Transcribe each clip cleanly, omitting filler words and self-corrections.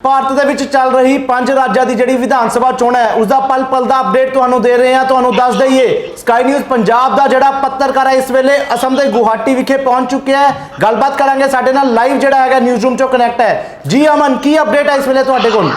ਭਾਰਤ ਦੇ ਵਿੱਚ ਚੱਲ ਰਹੀ 5 ਰਾਜਾਂ ਦੀ ਜਿਹੜੀ ਵਿਧਾਨ ਸਭਾ ਚੋਣ ਹੈ ਉਸ ਦਾ ਪਲ ਪਲ ਦਾ ਅਪਡੇਟ ਤੁਹਾਨੂੰ ਦੇ ਰਹੇ ਹਾਂ। ਤੁਹਾਨੂੰ ਦੱਸ ਦਈਏ ਸਕਾਈ ਨਿਊਜ਼ ਪੰਜਾਬ ਦਾ ਜਿਹੜਾ ਪੱਤਰਕਾਰ ਹੈ ਇਸ ਵੇਲੇ ਅਸਮ ਦੇ ਗੁਹਾਟੀ ਵਿਖੇ ਪਹੁੰਚ ਚੁੱਕਿਆ ਹੈ। ਗੱਲਬਾਤ ਕਰਾਂਗੇ, ਸਾਡੇ ਨਾਲ ਲਾਈਵ ਜਿਹੜਾ ਹੈਗਾ ਨਿਊਜ਼ ਰੂਮ ਚੋਂ ਕਨੈਕਟ ਹੈ। ਜੀ ਅਮਨ, ਕੀ ਅਪਡੇਟ ਹੈ ਇਸ ਵੇਲੇ ਤੁਹਾਡੇ ਕੋਲ?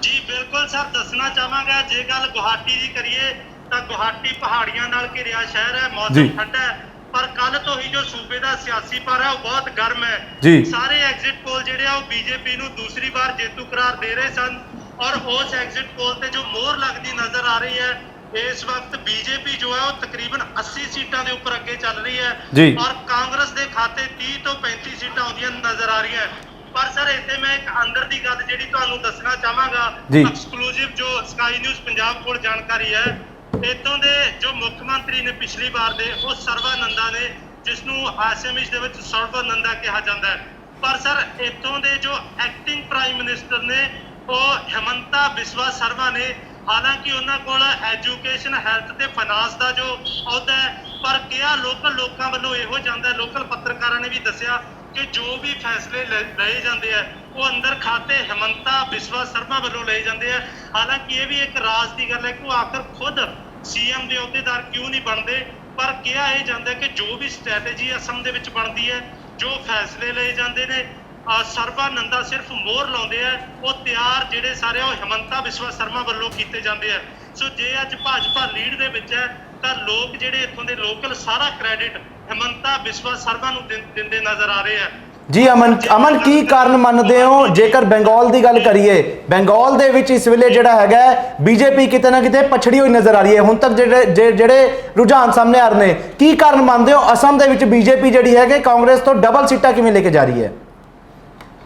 ਜੀ ਬਿਲकुल सर, दसना चाहांगा जे गल गुवाहाटी की करिए तो गुवाहाटी पहाड़ियां नाल घिरिया शहर है, मौसम ठंडा है, पर कल तो ही जो सूबे का सियासी पर है वो बहुत गर्म है जी। सारे एग्जिट पोल जिहड़े आ बीजेपी नूं दूसरी बार जेतू करार दे रहे सन और उस एग्जिट पोल ते जो मोहर लगती नजर आ रही है इस वक्त बीजेपी जो है वो तकरीबन 80 सीटां दे उपर अगे चल रही है जी। और कांग्रेस के खाते 30 तो 35 सीटां आउंदियां नजर आ रही है। पर सर इत्थे मैं एक अंदर दी गल जिहड़ी तुहानूं दसना चाहांगा, एक्सक्लूसिव जो स्काई न्यूज़ पंजाब कोल जानकारी है, इत्थों दे जो मुख मंत्री ने पिछली बार दे वो सर्वानंदा ने, जिसनूं आसामिश दे विच सर्वानंदा कहा जाता है। पर सर इत्थों दे जो एक्टिंग प्राइम मिनिस्टर ने वो हिमंता बिस्वा सर्मा ने, हालांकि उन्हां कोल एजुकेशन हैल्थ ते फाइनांस का जो अहुदा है, पर क्या लोकल लोगों वालों इहो जांदा है, लोकल पत्रकारां ने भी दस्सिया कि जो भी फैसले लए जाते हैं वो अंदर खाते हिमंता बिस्वा शर्मा वालों लए जाते हैं। हालांकि ये भी एक राज की गल है कि वो आखिर खुद सीएम के अहुदेदार क्यों नहीं बनते, पर कहा यह जाता है कि जो भी स्ट्रैटेजी असम दे विच बनती है, जो फैसले लए जाते हैं, सर्वानंदा सिर्फ मोहर लाउंदे है, वो तैयार जिहड़े सारे वो हिमंता बिस्वा शर्मा वालों कीते जाते हैं। सो जे अज भाजपा लीड दे विच है तो लोग जिहड़े इत्थों दे लोकल सारा क्रेडिट हिमंता बिस्वा शर्मा नूं दिंदे नजर आ रहे हैं। जी अमन की कारण मानते हो जेकर बंगाल की गल करिए, बंगाल दे विच इस वेले जिहड़ा हैगा बीजेपी किते ना किते पछड़ी हुई नजर आ रही है। हुण तक जिहड़े रुझान सामने आ रहे हैं, की कारण मानते हो असम दे विच बीजेपी जिहड़ी है कांग्रेस तो डबल सीटां किवें लेके जा रही है?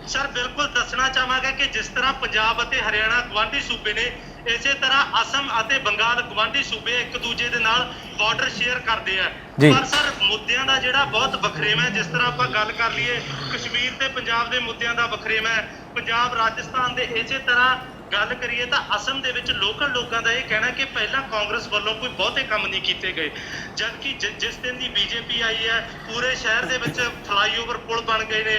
सर बिल्कुल दसना चाहांगा कि जिस तरह पंजाब और हरियाणा गवांढी सूबे ने, इस तरह असम और बंगाल गवांढी सूबे एक दूजे के नाल बॉर्डर शेयर करते हैं। पर सर मुद्दों का जिहड़ा बहुत वखरेवा है, जिस तरह आप गल कर लीए कश्मीर ते पंजाब के मुद्दों का वखरेवा है, पंजाब राजस्थान के इस तरह गल करिए तो असम दे विच लोकल लोगों का यह कहना कि पहला कांग्रेस वालों कोई बहुते काम नहीं किए गए, जबकि जिस दिन की बीजेपी आई है पूरे शहर के विच फ्लाईओवर पुल बन गए ने,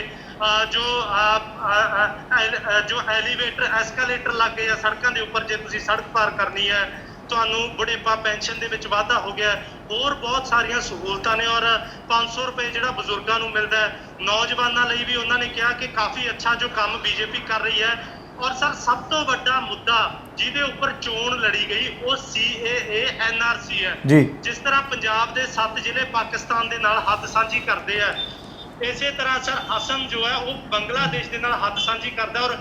जो एलीवेटर एस्केलेटर लग गए सड़कों के उपर, जे तुसीं सड़क पार करनी है तुहानूं बुढ़ेपा पेंशन दे विच वाधा हो गया, और बहुत सारिया सहूलतां ने, और 500 रुपए जिहड़ा बजुर्गों नूं मिलदा है, नौजवानों लई भी उन्होंने कहा कि काफ़ी अच्छा जो काम बीजेपी कर रही है। और सर सब तो बड़ा मुद्दा जिहदे उपर चोण लड़ी गई वो CAA NRC है जी। जिस तरह पंजाब के 7 जिले पाकिस्तान के नाल हद साझी करते हैं, इस तरह सर असम जो है वो बांग्लादेश के नाल हद साझी करता है। और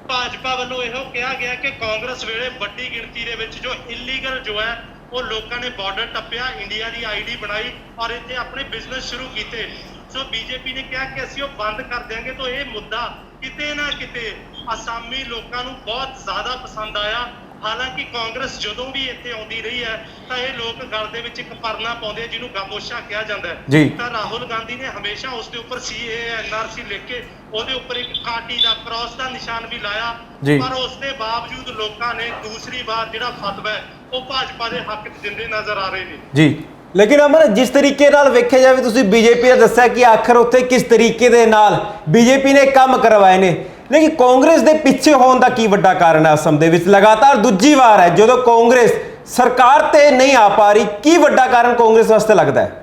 भाजपा वालों यह कहा गया कि कांग्रेस वेले बड़ी गिणती दे विच जो इलीगल जो है वो लोगों ने बॉर्डर टप्पिया, इंडिया की ID बनाई और इत्थे अपने बिजनेस शुरू किए। सो बीजेपी ने कहा कि असीं वो बंद कर देंगे। तो ये मुद्दा किते ना किते असामी लोगों को बहुत ज़्यादा पसंद आया। हालांकि कांग्रेस जदों भी इत्थे आउंदी रही है तो ये लोग गल दे विच एक परना पाउंदे जिन्हों गामोशा कहा जाता है। तो राहुल गांधी ने हमेशा उसके उपर CAA NRC लिख के ਉਹਦੇ ਉੱਪਰ एक काटी का क्रॉस का निशान भी लाया, पर उसके बावजूद लोगों ने दूसरी बार ਜਿਹੜਾ फतवा है वो भाजपा के हक च दिंदे नजर आ रहे हैं जी। लेकिन अमन जिस तरीके नाल वेख्या जाए, तुसीं बीजेपी ने दस्सिया कि आखिर उत्थे किस तरीके दे नाल बीजेपी ने काम करवाए ने, लेकिन कांग्रेस के पिछे होने का की वड्डा कारण है? असम दे विच लगातार दूजी बार है जो कांग्रेस सरकार ते नहीं आ पा रही, की वड्डा कारण कांग्रेस वास्ते लगता है?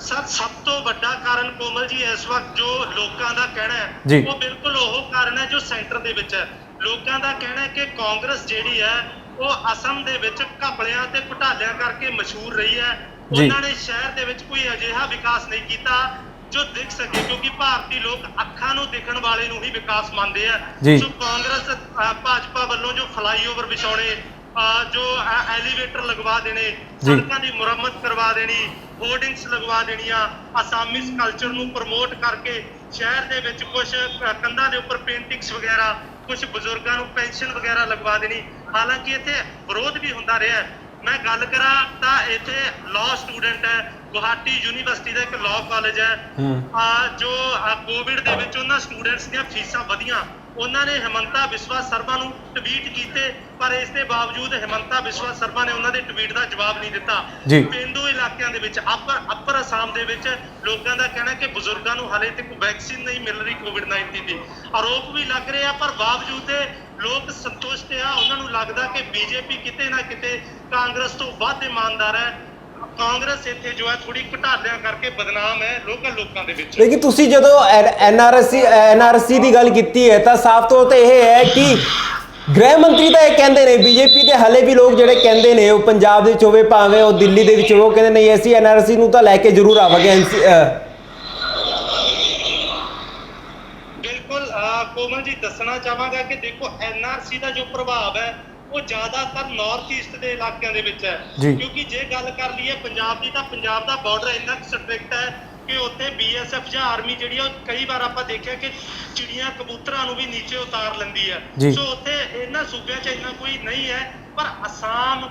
सर सब तो बड़ा कारण कोमल जी इस वक्त जो लोगों का कहना है वो बिल्कुल वो कारण है जो सेंटर दे विच है। लोगों का कहना है कि कांग्रेस जिहड़ी है वो असम दे विच घपलियां ते घोटालियां करके मशहूर रही है। उन्होंने शहर दे विच कोई अजिहा विकास नहीं किया जो दिख सके, क्योंकि भारतीय लोग अखां नूं दिखण वाले नूं ही विकास मानते हैं। सो कांग्रेस भाजपा वालों जो फ्लाईओवर बिछाने, जो एलीवेटर लगवा देने, सड़कों की मुरम्मत करवा देनी, होर्डिंग्स लगवा देनिया, असामीज कल्चर नूं प्रमोट करके शहर दे विच कुछ कंधां दे उपर पेंटिंग्स वगैरह, कुछ बजुर्गों नूं पेंशन वगैरह लगवा देनी। हालांकि इत्थे विरोध भी हुंदा रहा है। मैं गल करा तो इत्थे लॉ स्टूडेंट है ਗੁਹਾਟੀ ਯੂਨੀਵਰਸਿਟੀ ਦਾ ਇੱਕ ਲਾਅ ਕਾਲਜ ਹੈ ਜੋ ਕੋਵਿਡ ਦੇ ਵਿੱਚ ਉਹਨਾਂ ਸਟੂਡੈਂਟਸ ਦੀਆਂ ਫੀਸਾਂ ਵਧੀਆਂ, ਉਹਨਾਂ ਨੇ ਹਿਮੰਤਾ ਬਿਸਵਾ ਸਰਮਾ ਨੂੰ ਟਵੀਟ ਕੀਤੇ, ਪਰ ਇਸ ਦੇ ਬਾਵਜੂਦ ਹਿਮੰਤਾ ਬਿਸਵਾ ਸਰਮਾ ਨੇ ਉਹਨਾਂ ਦੇ ਟਵੀਟ ਦਾ ਜਵਾਬ ਨਹੀਂ ਦਿੱਤਾ। ਪੇਂਡੂ ਇਲਾਕਿਆਂ ਦੇ ਵਿੱਚ ਅੱਪਰ ਅਸਾਮ ਦੇ ਵਿੱਚ ਲੋਕਾਂ ਦਾ ਕਹਿਣਾ ਕਿ ਬਜ਼ੁਰਗਾਂ ਨੂੰ ਹਾਲੇ ਤੱਕ ਵੈਕਸੀਨ ਨਹੀਂ ਮਿਲ ਰਹੀ ਕੋਵਿਡ-19 ਦੀ। ਆਰੋਪ ਵੀ ਲੱਗ ਰਹੇ ਆ, ਪਰ ਬਾਵਜੂਦ ਲੋਕ ਸੰਤੁਸ਼ਟ ਆ। ਉਹਨਾਂ ਨੂੰ ਲੱਗਦਾ ਕਿ ਬੀਜੇਪੀ ਕਿਤੇ ਨਾ ਕਿਤੇ ਕਾਂਗਰਸ ਤੋਂ ਵੱਧ ਇਮਾਨਦਾਰ ਹੈ। ਕਾਂਗਰਸ ਇੱਥੇ ਜੋ ਹੈ ਥੋੜੀ ਘਟਾਲਿਆਂ ਕਰਕੇ ਬਦਨਾਮ ਹੈ ਲੋਕਾਂ ਦੇ ਵਿੱਚ। ਲੇਕਿਨ ਤੁਸੀਂ ਜਦੋਂ ਐਨਆਰਸੀ ਦੀ ਗੱਲ ਕੀਤੀ ਹੈ ਤਾਂ ਸਾਫ਼ ਤੌਰ ਤੇ ਇਹ ਹੈ ਕਿ ਗ੍ਰਹਿ ਮੰਤਰੀ ਤਾਂ ਇਹ ਕਹਿੰਦੇ ਨੇ, ਬੀਜੇਪੀ ਦੇ ਹਲੇ ਵੀ ਲੋਕ ਜਿਹੜੇ ਕਹਿੰਦੇ ਨੇ, ਉਹ ਪੰਜਾਬ ਦੇ ਵਿੱਚ ਹੋਵੇ ਭਾਵੇਂ ਉਹ ਦਿੱਲੀ ਦੇ ਵਿੱਚ ਹੋਵੇ, ਉਹ ਕਹਿੰਦੇ ਨਹੀਂ ਅਸੀਂ ਐਨਆਰਸੀ ਨੂੰ ਤਾਂ ਲੈ ਕੇ ਜ਼ਰੂਰ ਆਵਾਂਗੇ। ਬਿਲਕੁਲ ਕੋਮਲ ਜੀ, ਦੱਸਣਾ ਚਾਹਾਂਗਾ ਕਿ ਦੇਖੋ ਐਨਆਰਸੀ ਦਾ ਜੋ ਪ੍ਰਭਾਵ ਹੈ ਉਹ ਜ਼ਿਆਦਾਤਰ ਨਾਰਥ ਈਸਟ ਦੇ ਇਲਾਕਿਆਂ ਦੇ ਵਿੱਚ ਹੈ, ਕਿਉਂਕਿ ਜੇ ਗੱਲ ਕਰ ਲਈਏ ਪੰਜਾਬ ਦੀ ਤਾਂ ਪੰਜਾਬ ਦਾ ਬਾਰਡਰ ਇੰਨਾ ਸਟ੍ਰਿਕਟ ਹੈ ਕਿ ਉੱਥੇ ਬੀਐਸਐਫ ਜਾਂ ਆਰਮੀ ਜਿਹੜੀ ਉਹ ਕਈ ਵਾਰ ਆਪਾਂ ਦੇਖਿਆ ਕਿ ਚਿੜੀਆਂ ਕਬੂਤਰਾਂ ਨੂੰ ਵੀ ਨੀਚੇ ਉਤਾਰ ਲੈਂਦੀ ਹੈ। ਸੋ ਉੱਥੇ ਇਹਨਾਂ ਸੂਬਿਆਂ 'ਚ ਇੰਨਾ ਕੋਈ ਨਹੀਂ ਹੈ, ਪਰ ਅਸਾਮ,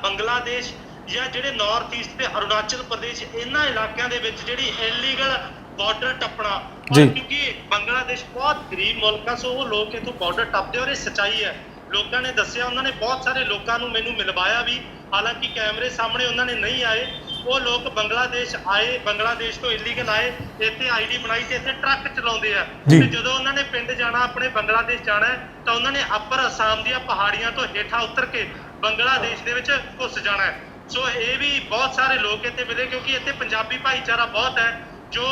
ਬੰਗਲਾਦੇਸ਼ ਜਾਂ ਜਿਹੜੇ ਨਾਰਥ ਈਸਟ ਤੇ ਅਰੁਣਾਚਲ ਪ੍ਰਦੇਸ਼, ਇਹਨਾਂ ਇਲਾਕਿਆਂ ਦੇ ਵਿੱਚ ਜਿਹੜੀ ਇਲੀਗਲ ਬਾਰਡਰ ਟੱਪਣਾ, ਕਿਉਂਕਿ ਬੰਗਲਾਦੇਸ਼ ਬਹੁਤ ਗਰੀਬ ਮੁਲਕ ਆ, ਸੋ ਉਹ ਲੋਕ ਇੱਥੋਂ ਬਾਰਡਰ ਟੱਪਦੇ, ਔਰ ਇਹ ਸੱਚਾਈ ਹੈ। ਲੋਕਾਂ ਨੇ ਦੱਸਿਆ, ਉਹਨਾਂ ਨੇ ਬਹੁਤ ਸਾਰੇ ਲੋਕਾਂ ਨੂੰ ਮੈਨੂੰ ਮਿਲਵਾਇਆ ਵੀ, ਹਾਲਾਂਕਿ ਕੈਮਰੇ ਸਾਹਮਣੇ ਉਹਨਾਂ ਨੇ ਨਹੀਂ ਆਏ। ਉਹ ਲੋਕ ਬੰਗਲਾਦੇਸ਼ ਆਏ, ਬੰਗਲਾਦੇਸ਼ ਤੋਂ ਇਲੀਗਲ ਆਏ, ਇੱਥੇ ਆਈਡੀ ਬਣਾਈ ਤੇ ਇੱਥੇ ਟਰੱਕ ਚਲਾਉਂਦੇ ਆ, ਤੇ ਜਦੋਂ ਉਹਨਾਂ ਨੇ ਪਿੰਡ ਜਾਣਾ, ਆਪਣੇ ਬੰਗਲਾਦੇਸ਼ ਜਾਣਾ, ਤਾਂ ਉਹਨਾਂ ਨੇ ਅੱਪਰ ਅਸਾਮ ਦੀਆਂ ਪਹਾੜੀਆਂ ਤੋਂ ਹੇਠਾਂ ਉਤਰ ਕੇ ਬੰਗਲਾਦੇਸ਼ ਦੇ ਵਿੱਚ ਘੁੱਸ ਜਾਣਾ। ਸੋ ਇਹ ਵੀ ਬਹੁਤ ਸਾਰੇ ਲੋਕ ਇੱਥੇ ਮਿਲੇ, ਕਿਉਂਕਿ ਇੱਥੇ ਪੰਜਾਬੀ ਭਾਈਚਾਰਾ ਬਹੁਤ ਹੈ ਜੋ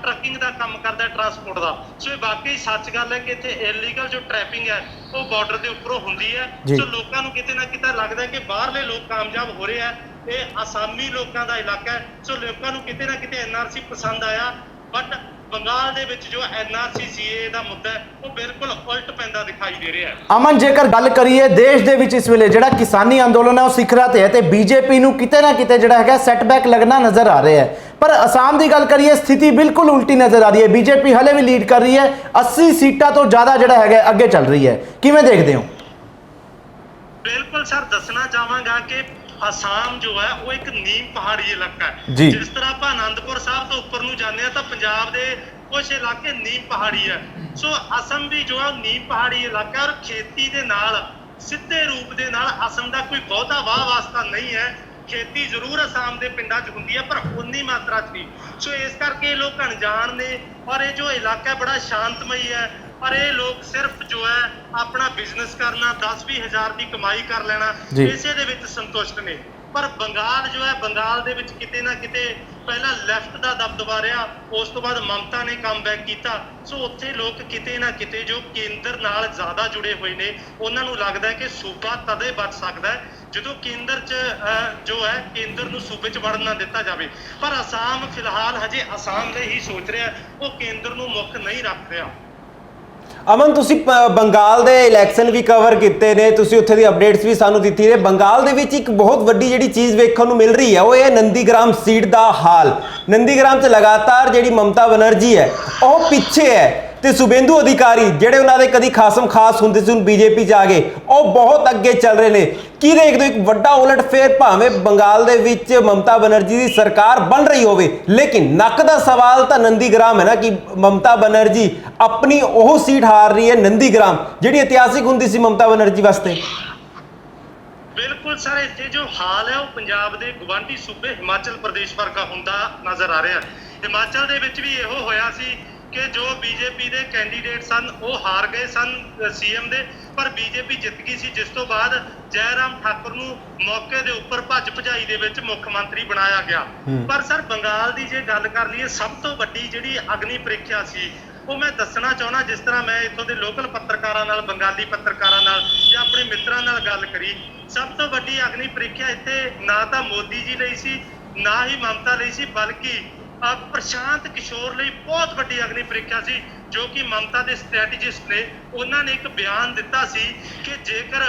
ਟਰੱਕਿੰਗ ਦਾ ਕੰਮ ਕਰਦਾ, ਟਰਾਂਸਪੋਰਟ ਦਾ। ਸੋ ਇਹ ਵਾਕਈ ਸੱਚ ਗੱਲ ਹੈ ਕਿ ਇੱਥੇ ਇਲੀਗਲ ਜੋ ਟ੍ਰੈਫਿੰਗ ਹੈ ਉਹ ਬਾਰਡਰ ਦੇ ਉੱਪਰੋਂ ਹੁੰਦੀ ਹੈ। ਸੋ ਲੋਕਾਂ ਨੂੰ ਕਿਤੇ ਨਾ ਕਿਤੇ ਲੱਗਦਾ ਕਿ ਬਾਹਰਲੇ ਲੋਕ ਕਾਮਯਾਬ ਹੋ ਰਹੇ ਆ, ਇਹ ਆਸਾਮੀ ਲੋਕਾਂ ਦਾ ਇਲਾਕਾ ਹੈ। ਸੋ ਲੋਕਾਂ ਨੂੰ ਕਿਤੇ ਨਾ ਕਿਤੇ ਐਨਆਰਸੀ ਪਸੰਦ ਆਇਆ, ਬਟ ਬੰਗਾਲ ਦੇ ਵਿੱਚ ਜੋ ਐਨਆਰਸੀ ਸੀਏ ਦਾ ਮੁੱਦਾ ਹੈ ਉਹ ਬਿਲਕੁਲ ਉਲਟ ਪੈਂਦਾ ਦਿਖਾਈ ਦੇ ਰਿਹਾ ਹੈ। ਅਮਨ, ਜੇਕਰ ਗੱਲ ਕਰੀਏ ਦੇਸ਼ ਦੇ ਵਿੱਚ ਇਸ ਵੇਲੇ ਜਿਹੜਾ ਕਿਸਾਨੀ ਅੰਦੋਲਨ ਹੈ ਉਹ ਸਿਖਰਾਂ ਤੇ ਹੈ, ਤੇ ਬੀਜੇਪੀ ਨੂੰ ਕਿਤੇ ਨਾ ਕਿਤੇ ਜਿਹੜਾ ਹੈਗਾ ਸੈਟਬੈਕ ਲੱਗਣਾ ਨਜ਼ਰ ਆ ਰਿਹਾ ਹੈ। ਪਰ ਅਸਾਮ ਦੀ ਗੱਲ ਕਰੀਏ, ਸਥਿਤੀ ਬਿਲਕੁਲ ਉਲਟੀ ਨਜ਼ਰ ਆ ਰਹੀ ਹੈ। ਬੀਜੇਪੀ ਹਲੇ ਵੀ ਲੀਡ ਕਰ ਰਹੀ ਹੈ, 80 ਸੀਟਾਂ ਤੋਂ ਜ਼ਿਆਦਾ ਜਿਹੜਾ ਹੈਗਾ ਅੱਗੇ ਚੱਲ ਰਹੀ ਹੈ। ਕਿਵੇਂ ਦੇਖਦੇ ਹੋ? ਬਿਲਕੁਲ ਸਰ, ਦੱਸਣਾ ਚਾਹਾਂਗਾ ਕਿ ਅਸਾਮ ਜੋ ਹੈ ਉਹ ਇੱਕ ਨੀਮ ਪਹਾੜੀ ਇਲਾਕਾ ਹੈ। ਜਿਸ ਤਰ੍ਹਾਂ ਆਪਾਂ ਆਨੰਦਪੁਰ ਸਾਹਿਬ ਤੋਂ ਉੱਪਰ ਨੂੰ ਜਾਂਦੇ ਆ ਤਾਂ ਪੰਜਾਬ ਦੇ ਕੁਝ ਇਲਾਕੇ ਨੀਮ ਪਹਾੜੀ ਹੈ। ਸੋ ਅਸਮ ਵੀ ਜੋ ਹੈ ਨੀਮ ਪਹਾੜੀ ਇਲਾਕਾ, ਔਰ ਖੇਤੀ ਦੇ ਨਾਲ ਸਿੱਧੇ ਰੂਪ ਦੇ ਨਾਲ ਅਸਮ ਦਾ ਕੋਈ ਬਹੁਤਾ ਵਾਹ ਵਾਸਤਾ ਨਹੀਂ ਹੈ। ਖੇਤੀ ਜ਼ਰੂਰ ਅਸਾਮ ਦੇ ਪਿੰਡਾਂ 'ਚ ਹੁੰਦੀ ਹੈ, ਪਰ ਉਨੀ ਮਾਤਰਾ 'ਚ ਨਹੀਂ। ਸੋ ਇਸ ਕਰਕੇ ਇਹ ਲੋਕ ਅਣਜਾਣ ਨੇ, ਔਰ ਇਹ ਜੋ ਇਲਾਕਾ ਬੜਾ ਸ਼ਾਂਤਮਈ ਹੈ, ਪਰ ਇਹ ਲੋਕ ਸਿਰਫ ਜੋ ਹੈ ਆਪਣਾ ਬਿਜ਼ਨਸ ਕਰਨਾ, 10-20 ਹਜ਼ਾਰ ਦੀ ਕਮਾਈ ਕਰ ਲੈਣਾ, ਇਸੇ ਦੇ ਵਿੱਚ ਸੰਤੁਸ਼ਟ ਨੇ। ਪਰ ਬੰਗਾਲ ਜੋ ਹੈ, ਬੰਗਾਲ ਦੇ ਵਿੱਚ ਕਿਤੇ ਨਾ ਕਿਤੇ ਪਹਿਲਾਂ ਲੈਫਟ ਦਾ ਦਬਦਬਾ ਰਿਹਾ, ਉਸ ਤੋਂ ਬਾਅਦ ਮਮਤਾ ਨੇ ਕਮਬੈਕ ਕੀਤਾ। ਸੋ ਉੱਥੇ ਲੋਕ ਕਿਤੇ ਨਾ ਕਿਤੇ ਜੋ ਕੇਂਦਰ ਨਾਲ ਜ਼ਿਆਦਾ ਜੁੜੇ ਹੋਏ ਨੇ, ਉਹਨਾਂ ਨੂੰ ਲੱਗਦਾ ਹੈ ਕਿ ਸੂਬਾ ਤਦੇ ਬਚ ਸਕਦਾ ਹੈ ਜਦੋਂ ਕੇਂਦਰ 'ਚ ਜੋ ਹੈ ਕੇਂਦਰ ਨੂੰ ਸੂਬੇ 'ਚ ਵੜਨ ਨਾ ਦਿੱਤਾ ਜਾਵੇ। ਪਰ ਅਸਾਮ ਫਿਲਹਾਲ ਹਜੇ ਅਸਾਮ ਦੇ ਹੀ ਸੋਚ ਰਿਹਾ, ਉਹ ਕੇਂਦਰ ਨੂੰ ਮੁੱਖ ਨਹੀਂ ਰੱਖ ਰਿਹਾ। ਅਮਨ, ਤੁਸੀਂ ਬੰਗਾਲ ਦੇ ਇਲੈਕਸ਼ਨ ਵੀ ਕਵਰ ਕੀਤੇ ਨੇ, ਤੁਸੀਂ ਉੱਥੇ ਦੀ ਅਪਡੇਟਸ ਵੀ ਸਾਨੂੰ ਦਿੱਤੀ ਨੇ। ਬੰਗਾਲ ਦੇ ਵਿੱਚ ਇੱਕ ਬਹੁਤ ਵੱਡੀ ਜਿਹੜੀ ਚੀਜ਼ ਵੇਖਣ ਨੂੰ ਮਿਲ ਰਹੀ ਹੈ ਉਹ ਇਹ ਨੰਦੀਗ੍ਰਾਮ ਸੀਟ ਦਾ ਹਾਲ। ਨੰਦੀਗ੍ਰਾਮ 'ਚ ਲਗਾਤਾਰ ਜਿਹੜੀ ਮਮਤਾ ਬਨਰਜੀ ਹੈ ਉਹ ਪਿੱਛੇ ਹੈ, ਤੇ ਸੁਬੇਂਦੂ ਅਧਿਕਾਰੀ ਜਿਹੜੇ ਉਹਨਾਂ ਦੇ ਕਦੀ ਖਾਸਮ ਖਾਸ ਹੁੰਦੇ ਸੀ, ਹੁਣ ਬੀਜੇਪੀ 'ਚ ਆ ਗਏ, ਉਹ ਬਹੁਤ ਅੱਗੇ ਚੱਲ ਰਹੇ ਨੇ। ਕੀ ਦੇਖਦੇ ਹੋ? ਇੱਕ ਵੱਡਾ ਉਲਟ ਫੇਰ, ਭਾਵੇਂ ਬੰਗਾਲ ਦੇ ਵਿੱਚ ਮਮਤਾ ਬਨਰਜੀ ਦੀ ਸਰਕਾਰ ਬਣ ਰਹੀ ਹੋਵੇ, ਲੇਕਿਨ ਨੱਕ ਦਾ ਸਵਾਲ ਤਾਂ ਨੰਦੀਗ੍ਰਾਮ ਹੈ ਨਾ, ਕਿ ਮਮਤਾ ਬਨਰਜੀ ਆਪਣੀ ਉਹ ਸੀਟ ਹਾਰ ਰਹੀ ਹੈ, ਨੰਦੀਗ੍ਰਾਮ, ਜਿਹੜੀ ਇਤਿਹਾਸਿਕ ਹੁੰਦੀ ਸੀ ਮਮਤਾ ਬਨਰਜੀ ਵਾਸਤੇ। ਬਿਲਕੁਲ ਸਰ, ਇੱਥੇ ਜੋ ਹਾਲ ਹੈ ਉਹ ਪੰਜਾਬ ਦੇ ਗਵਾਂਢੀ ਸੂਬੇ ਹਿਮਾਚਲ ਪ੍ਰਦੇਸ਼ ਵਰਗਾ ਹੁੰਦਾ ਨਜ਼ਰ ਆ ਰਿਹਾ। ਹਿਮਾਚਲ ਦੇ ਵਿੱਚ ਵੀ ਇਹੋ ਹੋਇਆ ਸੀ ਕਿ ਜੋ ਬੀਜੇਪੀ ਦੇ ਕੈਂਡੀਡੇਟ ਸਨ ਉਹ ਹਾਰ ਗਏ ਸਨ ਸੀਐਮ ਦੇ, ਪਰ ਬੀਜੇਪੀ ਜਿੱਤ ਗਈ ਸੀ, ਜਿਸ ਤੋਂ ਬਾਅਦ ਜੈਰਾਮ ਠਾਕੁਰ ਨੂੰ ਮੌਕੇ ਦੇ ਉੱਪਰ ਭੱਜ ਭਜਾਈ ਦੇ ਵਿੱਚ ਮੁੱਖ ਮੰਤਰੀ ਬਣਾਇਆ ਗਿਆ। ਪਰ ਸਰ ਬੰਗਾਲ ਦੀ ਜੇ ਗੱਲ ਕਰ ਲਈਏ, ਸਭ ਤੋਂ ਵੱਡੀ ਜਿਹੜੀ ਅਗਨੀ ਪ੍ਰੀਖਿਆ ਸੀ ਉਹ ਮੈਂ ਦੱਸਣਾ ਚਾਹੁੰਦਾ, ਜਿਸ ਤਰ੍ਹਾਂ ਮੈਂ ਇੱਥੋਂ ਦੇ ਲੋਕਲ ਪੱਤਰਕਾਰਾਂ ਨਾਲ, ਬੰਗਾਲੀ ਪੱਤਰਕਾਰਾਂ ਨਾਲ ਜਾਂ ਆਪਣੇ ਮਿੱਤਰਾਂ ਨਾਲ ਗੱਲ ਕਰੀ, ਸਭ ਤੋਂ ਵੱਡੀ ਅਗਨੀ ਪ੍ਰੀਖਿਆ ਇੱਥੇ ਨਾ ਤਾਂ ਮੋਦੀ ਜੀ ਲਈ ਸੀ, ਨਾ ਹੀ ਮਮਤਾ ਲਈ ਸੀ, ਬਲਕਿ ਪ੍ਰਸ਼ਾਂਤ ਕਿਸ਼ੋਰ ਲਈ ਬਹੁਤ ਵੱਡੀ ਅਗਨੀ ਪ੍ਰੀਖਿਆ ਸੀ, ਜੋ ਕਿ ਮਮਤਾ ਦੇ ਸਟ੍ਰੈਟੇਜਿਸਟ ਨੇ। ਉਹਨਾਂ ਨੇ ਇੱਕ ਬਿਆਨ ਦਿੱਤਾ ਸੀ ਕਿ ਜੇਕਰ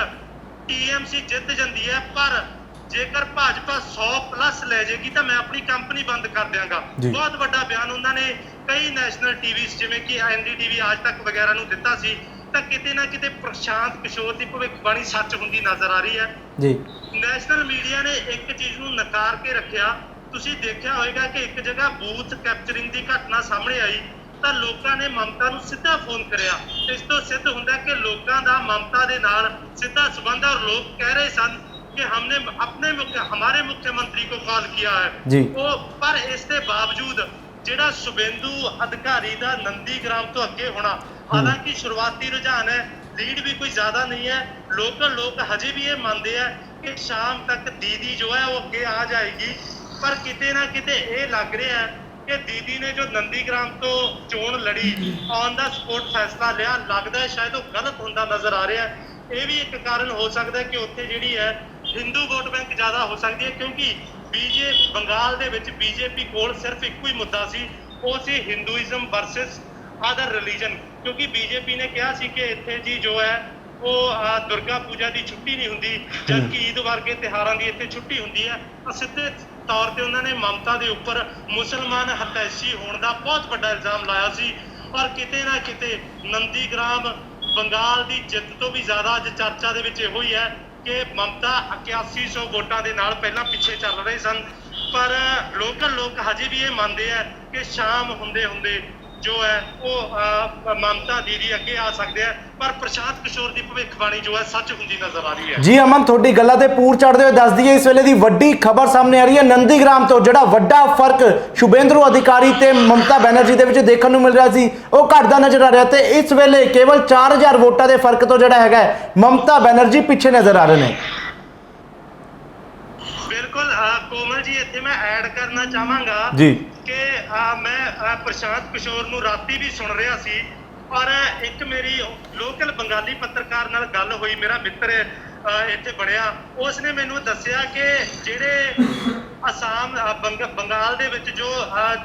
ਟੀਐਮਸੀ ਜਿੱਤ ਜਾਂਦੀ ਹੈ, ਪਰ ਜੇਕਰ ਭਾਜਪਾ 100+ ਲੈ ਜਾਏਗੀ ਤਾਂ ਮੈਂ ਆਪਣੀ ਕੰਪਨੀ ਬੰਦ ਕਰ ਦਿਆਂਗਾ। ਬਹੁਤ ਵੱਡਾ ਬਿਆਨ ਉਹਨਾਂ ਨੇ ਕਈ ਨੈਸ਼ਨਲ ਟੀਵੀਜ਼ ਜਿਵੇਂ ਕਿ NDTV, ਆਜ ਤੱਕ ਵਗੈਰਾ ਨੂੰ ਦਿੱਤਾ ਸੀ। ਤਾਂ ਕਿਤੇ ਨਾ ਕਿਤੇ ਪ੍ਰਸ਼ਾਂਤ ਕਿਸ਼ੋਰ ਦੀ ਭਵਿੱਖਬਾਣੀ ਸੱਚ ਹੁੰਦੀ ਨਜ਼ਰ ਆ ਰਹੀ ਹੈ। ਨੈਸ਼ਨਲ ਮੀਡੀਆ ਨੇ ਇੱਕ ਚੀਜ਼ ਨੂੰ ਨਕਾਰ ਕੇ ਰੱਖਿਆ ਤੁਸੀਂ ਦੇਖਿਆ ਹੋਵੇਗਾ ਕਿ ਇੱਕ ਜਗ੍ਹਾ ਬੂਥ ਕੈਪਚਰਿੰਗ ਦੀ ਘਟਨਾ ਸਾਹਮਣੇ ਆਈ ਤਾਂ ਲੋਕਾਂ ਨੇ ਮਮਤਾ ਨੂੰ ਸਿੱਧਾ ਫੋਨ ਕਰਿਆ। ਇਸ ਤੋਂ ਸਿੱਧ ਹੁੰਦਾ ਕਿ ਲੋਕਾਂ ਦਾ ਮਮਤਾ ਦੇ ਨਾਲ ਸਿੱਧਾ ਸੰਬੰਧ ਹੈ। ਔਰ ਲੋਕ ਕਹਿ ਰਹੇ ਸਨ कि हमने अपने हमारे मुख्यमंत्री को कॉल किया है जी। वो पर इसके बावजूद ਜਿਹੜਾ शुभेंदु अधिकारी ਦਾ नंदीग्राम ਤੋਂ ਅੱਗੇ ਹੋਣਾ, ਹਾਲਾਂਕਿ ਸ਼ੁਰੂਆਤੀ ਰੁਝਾਨ ਹੈ, ਲੀਡ ਵੀ ਕੋਈ ਜ਼ਿਆਦਾ ਨਹੀਂ ਹੈ। ਲੋਕ ਹਜੇ ਵੀ ਇਹ ਮੰਨਦੇ ਆ ਕਿ ਸ਼ਾਮ ਤੱਕ ਦੀਦੀ ਜੋ ਹੈ ਉਹ ਅੱਗੇ ਆ ਜਾਏਗੀ, ਪਰ ਕਿਤੇ ਨਾ ਕਿਤੇ ਇਹ ਲੱਗ ਰਿਹਾ ਹੈ ਕਿ ਦੀਦੀ ਨੇ ਜੋ ਨੰਦੀਗ੍ਰਾਮ ਤੋਂ ਚੋਣ ਲੜੀ, ਔਨ ਦਾ ਸਪੋਰਟ ਫੈਸਲਾ ਲਿਆ, ਲੱਗਦਾ ਹੈ ਸ਼ਾਇਦ ਉਹ ਗਲਤ ਹੁੰਦਾ ਨਜ਼ਰ ਆ ਰਿਹਾ ਹੈ। ਇਹ ਵੀ ਇੱਕ ਕਾਰਨ ਹੋ ਸਕਦਾ ਕਿ ਉੱਥੇ ਜਿਹੜੀ ਹੈ ਹਿੰਦੂ ਵੋਟ ਬੈਂਕ ਜ਼ਿਆਦਾ ਹੋ ਸਕਦੀ ਹੈ, ਕਿਉਂਕਿ ਬੰਗਾਲ ਦੇ ਵਿੱਚ ਬੀਜੇਪੀ ਕੋਲ ਸਿਰਫ ਇੱਕੋ ਹੀ ਮੁੱਦਾ ਸੀ, ਉਹ ਸੀ ਹਿੰਦੂਇਜ਼ਮ ਵਰਸਸ ਅਦਰ ਰਿਲੀਜਨ। ਕਿਉਂਕਿ ਬੀਜੇਪੀ ਨੇ ਕਿਹਾ ਸੀ ਕਿ ਇੱਥੇ ਜੀ ਜੋ ਹੈ ਉਹ ਦੁਰਗਾ ਪੂਜਾ ਦੀ ਛੁੱਟੀ ਨਹੀਂ ਹੁੰਦੀ, ਜਦਕਿ ਈਦ ਵਰਗੇ ਤਿਉਹਾਰਾਂ ਦੀ ਇੱਥੇ ਛੁੱਟੀ ਹੁੰਦੀ ਹੈ। ਸਿੱਧੇ ਤੌਰ ਤੇ ਉਹਨਾਂ ਨੇ ਮਮਤਾ ਦੇ ਉੱਪਰ ਮੁਸਲਮਾਨ ਹਤੈਸ਼ੀ ਹੋਣ ਦਾ ਬਹੁਤ ਵੱਡਾ ਇਲਜ਼ਾਮ ਲਾਇਆ ਸੀ। ਔਰ ਕਿਤੇ ਨਾ ਕਿਤੇ ਨੰਦੀਗ੍ਰਾਮ ਬੰਗਾਲ ਦੀ ਜਿੱਤ ਤੋਂ ਵੀ ਜ਼ਿਆਦਾ ਅੱਜ ਚਰਚਾ ਦੇ ਵਿੱਚ ਇਹੋ ਹੀ ਹੈ ਕਿ ਮਮਤਾ 8100 ਵੋਟਾਂ ਦੇ ਨਾਲ ਪਹਿਲਾਂ ਪਿੱਛੇ ਚੱਲ ਰਹੇ ਸਨ, ਪਰ ਲੋਕ ਹਜੇ ਵੀ ਇਹ ਮੰਨਦੇ ਆ ਕਿ ਸ਼ਾਮ ਹੁੰਦੇ ਜੋ ਹੈ ਉਹ ਮਮਤਾ ਦੀਦੀ ਅੱਗੇ ਆ ਸਕਦੇ ਆ। ਪਰ ਪ੍ਰਸ਼ਾਂਤ ਕਿਸ਼ੋਰ ਦੀ ਭਵਿੱਖਬਾਣੀ ਜੋ ਹੈ ਸੱਚ ਹੁੰਦੀ ਨਜ਼ਰ ਆ ਰਹੀ ਹੈ। ਜੀ ਅਮਨ, ਤੁਹਾਡੀ ਗੱਲਾਂ ਤੇ ਪੂਰ ਚੜ੍ਹਦੇ ਹੋਏ ਦੱਸ ਦਈਏ ਇਸ ਵੇਲੇ ਦੀ ਵੱਡੀ ਖਬਰ ਸਾਹਮਣੇ ਆ ਰਹੀ ਹੈ। ਨੰਦੀਗ੍ਰਾਮ ਤੋਂ ਜਿਹੜਾ ਵੱਡਾ ਫਰਕ ਸ਼ੁਭੇਂਦੂ ਅਧਿਕਾਰੀ ਤੇ ਮਮਤਾ ਬੈਨਰਜੀ ਦੇ ਵਿੱਚ ਦੇਖਣ ਨੂੰ ਮਿਲ ਰਿਹਾ ਸੀ, ਉਹ ਘਟਦਾ ਨਜ਼ਰ ਆ ਰਿਹਾ ਤੇ ਇਸ ਵੇਲੇ ਕੇਵਲ 4000 ਵੋਟਾਂ ਦੇ ਫਰਕ ਤੋਂ ਜਿਹੜਾ ਹੈਗਾ ਮਮਤਾ ਬੈਨਰਜੀ ਪਿੱਛੇ ਨਜ਼ਰ ਆ ਰਹੇ ਨੇ। ਬਿਲਕੁਲ ਕੋਮਲ ਜੀ, ਇੱਥੇ ਮੈਂ ਐਡ ਕਰਨਾ ਚਾਹਾਂਗਾ ਜੀ ਕਿ ਮੈਂ ਪ੍ਰਸ਼ਾਂਤ ਕਿਸ਼ੋਰ ਨੂੰ ਰਾਤੀ ਵੀ ਸੁਣ ਰਿਹਾ ਸੀ, ਔਰ ਇੱਕ ਮੇਰੀ ਲੋਕਲ ਬੰਗਾਲੀ ਪੱਤਰਕਾਰ ਨਾਲ ਗੱਲ ਹੋਈ, ਮੇਰਾ ਮਿੱਤਰ ਇੱਥੇ ਬਣਿਆ, ਉਸਨੇ ਮੈਨੂੰ ਦੱਸਿਆ ਕਿ ਜਿਹੜੇ ਅਸਾਮ ਬੰਗਾਲ ਦੇ ਵਿੱਚ ਜੋ